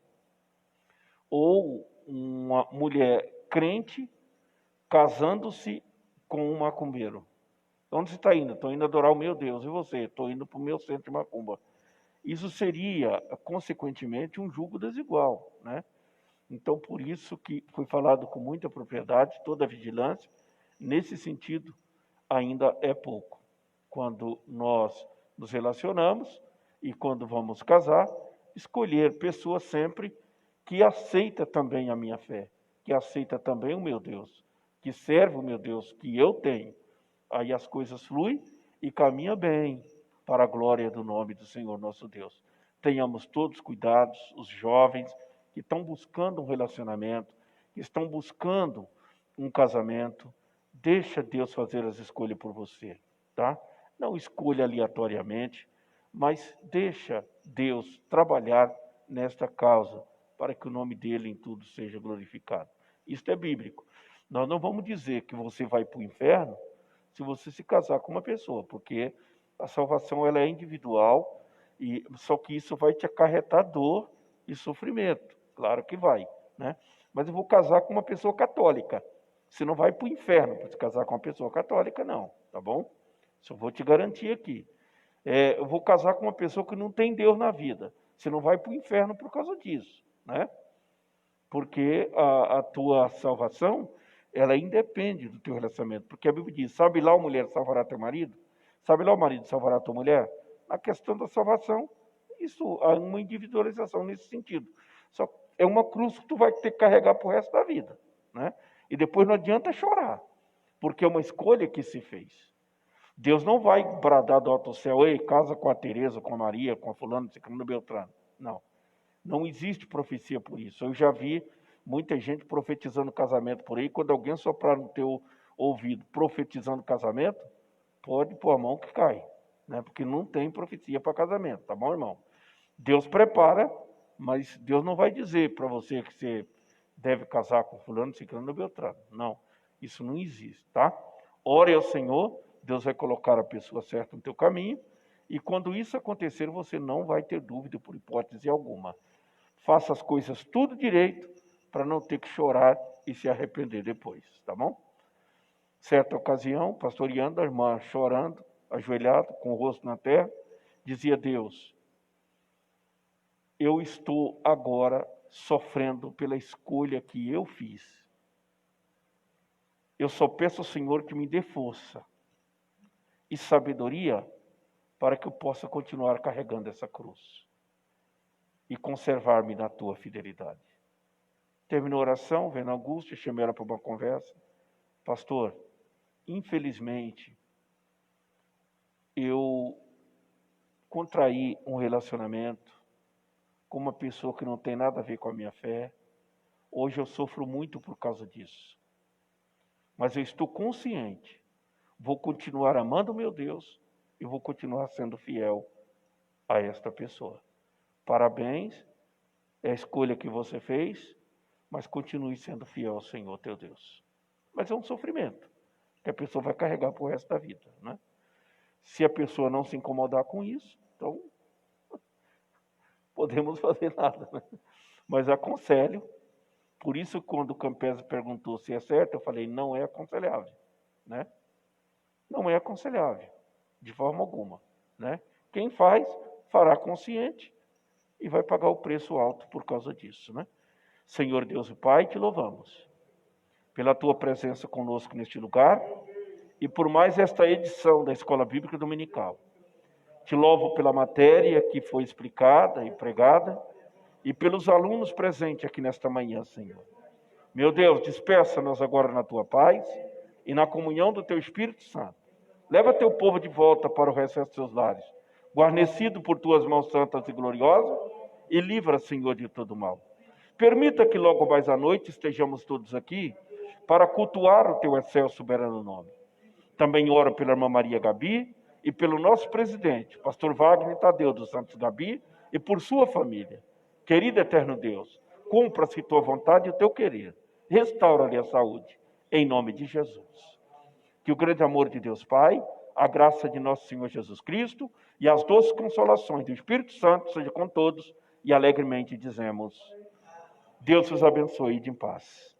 Ou uma mulher crente casando-se com um macumbeiro. Onde você está indo? Estou indo adorar o meu Deus. E você? Estou indo para o meu centro de macumba. Isso seria, consequentemente, um jugo desigual, né? Então, por isso que foi falado com muita propriedade, toda a vigilância, nesse sentido, ainda é pouco. Quando nós nos relacionamos e quando vamos casar, escolher pessoas sempre que aceita também a minha fé, que aceita também o meu Deus, que serve o meu Deus, que eu tenho. Aí as coisas fluem e caminham bem para a glória do nome do Senhor nosso Deus. Tenhamos todos cuidados, os jovens que estão buscando um relacionamento, que estão buscando um casamento, deixa Deus fazer as escolhas por você, tá? Não escolha aleatoriamente, mas deixa Deus trabalhar nesta causa, para que o nome dele em tudo seja glorificado. Isso é bíblico. Nós não vamos dizer que você vai para o inferno se você se casar com uma pessoa, porque a salvação ela é individual, e só que isso vai te acarretar dor e sofrimento. Claro que vai, né? Mas eu vou casar com uma pessoa católica. Você não vai para o inferno para se casar com uma pessoa católica, não, tá bom? Isso eu vou te garantir aqui. Eu vou casar com uma pessoa que não tem Deus na vida. Você não vai para o inferno por causa disso, né? Porque a tua salvação, ela independe do teu relacionamento. Porque a Bíblia diz, sabe lá, mulher, salvará teu marido? Sabe lá, o marido salvará tua mulher? Na questão da salvação, isso há uma individualização nesse sentido. Só é uma cruz que tu vai ter que carregar para o resto da vida, né? E depois não adianta chorar, porque é uma escolha que se fez. Deus não vai bradar do alto céu, ei, casa com a Tereza, com a Maria, com a fulano, ciclano, Beltrano. Não. Não existe profecia por isso. Eu já vi muita gente profetizando casamento por aí. Quando alguém soprar no teu ouvido profetizando casamento, pode pôr a mão que cai, né? Porque não tem profecia para casamento, tá bom, irmão? Deus prepara, mas Deus não vai dizer para você que você deve casar com fulano, ciclano, Beltrano. Não, isso não existe, tá? Ore ao Senhor, Deus vai colocar a pessoa certa no teu caminho, e quando isso acontecer, você não vai ter dúvida por hipótese alguma. Faça as coisas tudo direito para não ter que chorar e se arrepender depois, tá bom? Certa ocasião, pastoreando, a irmã chorando, ajoelhada, com o rosto na terra, dizia: Deus, eu estou agora sofrendo pela escolha que eu fiz. Eu só peço ao Senhor que me dê força e sabedoria para que eu possa continuar carregando essa cruz e conservar-me na tua fidelidade. Terminou a oração, vendo a angústia, chamei ela para uma conversa. Pastor, infelizmente, eu contraí um relacionamento com uma pessoa que não tem nada a ver com a minha fé, Hoje eu sofro muito por causa disso. Mas eu estou consciente. Vou continuar amando meu Deus e vou continuar sendo fiel a esta pessoa. Parabéns, é a escolha que você fez, mas continue sendo fiel ao Senhor teu Deus. Mas é um sofrimento que a pessoa vai carregar para o resto da vida, né? Se a pessoa não se incomodar com isso, então podemos fazer nada, né? Mas aconselho. Por isso, quando o Campese perguntou se é certo, eu falei, não é aconselhável, né? Não é aconselhável, de forma alguma, né? Quem faz, fará consciente e vai pagar o preço alto por causa disso, né? Senhor Deus e Pai, te louvamos pela tua presença conosco neste lugar e por mais esta edição da Escola Bíblica Dominical. Te louvo pela matéria que foi explicada e pregada e pelos alunos presentes aqui nesta manhã, Senhor. Meu Deus, dispersa-nos agora na tua paz e na comunhão do teu Espírito Santo. Leva teu povo de volta para o resto dos seus lares, guarnecido por tuas mãos santas e gloriosas, e livra, Senhor, de todo mal. Permita que logo mais à noite estejamos todos aqui para cultuar o teu excelso soberano nome. Também oro pela irmã Maria Gabi e pelo nosso presidente, pastor Wagner Tadeu dos Santos Gabi, e por sua família. Querido eterno Deus, cumpra-se tua vontade e o teu querer. Restaura-lhe a saúde, em nome de Jesus. Que o grande amor de Deus Pai, a graça de nosso Senhor Jesus Cristo e as doces consolações do Espírito Santo seja com todos, e alegremente dizemos, Deus os abençoe de paz.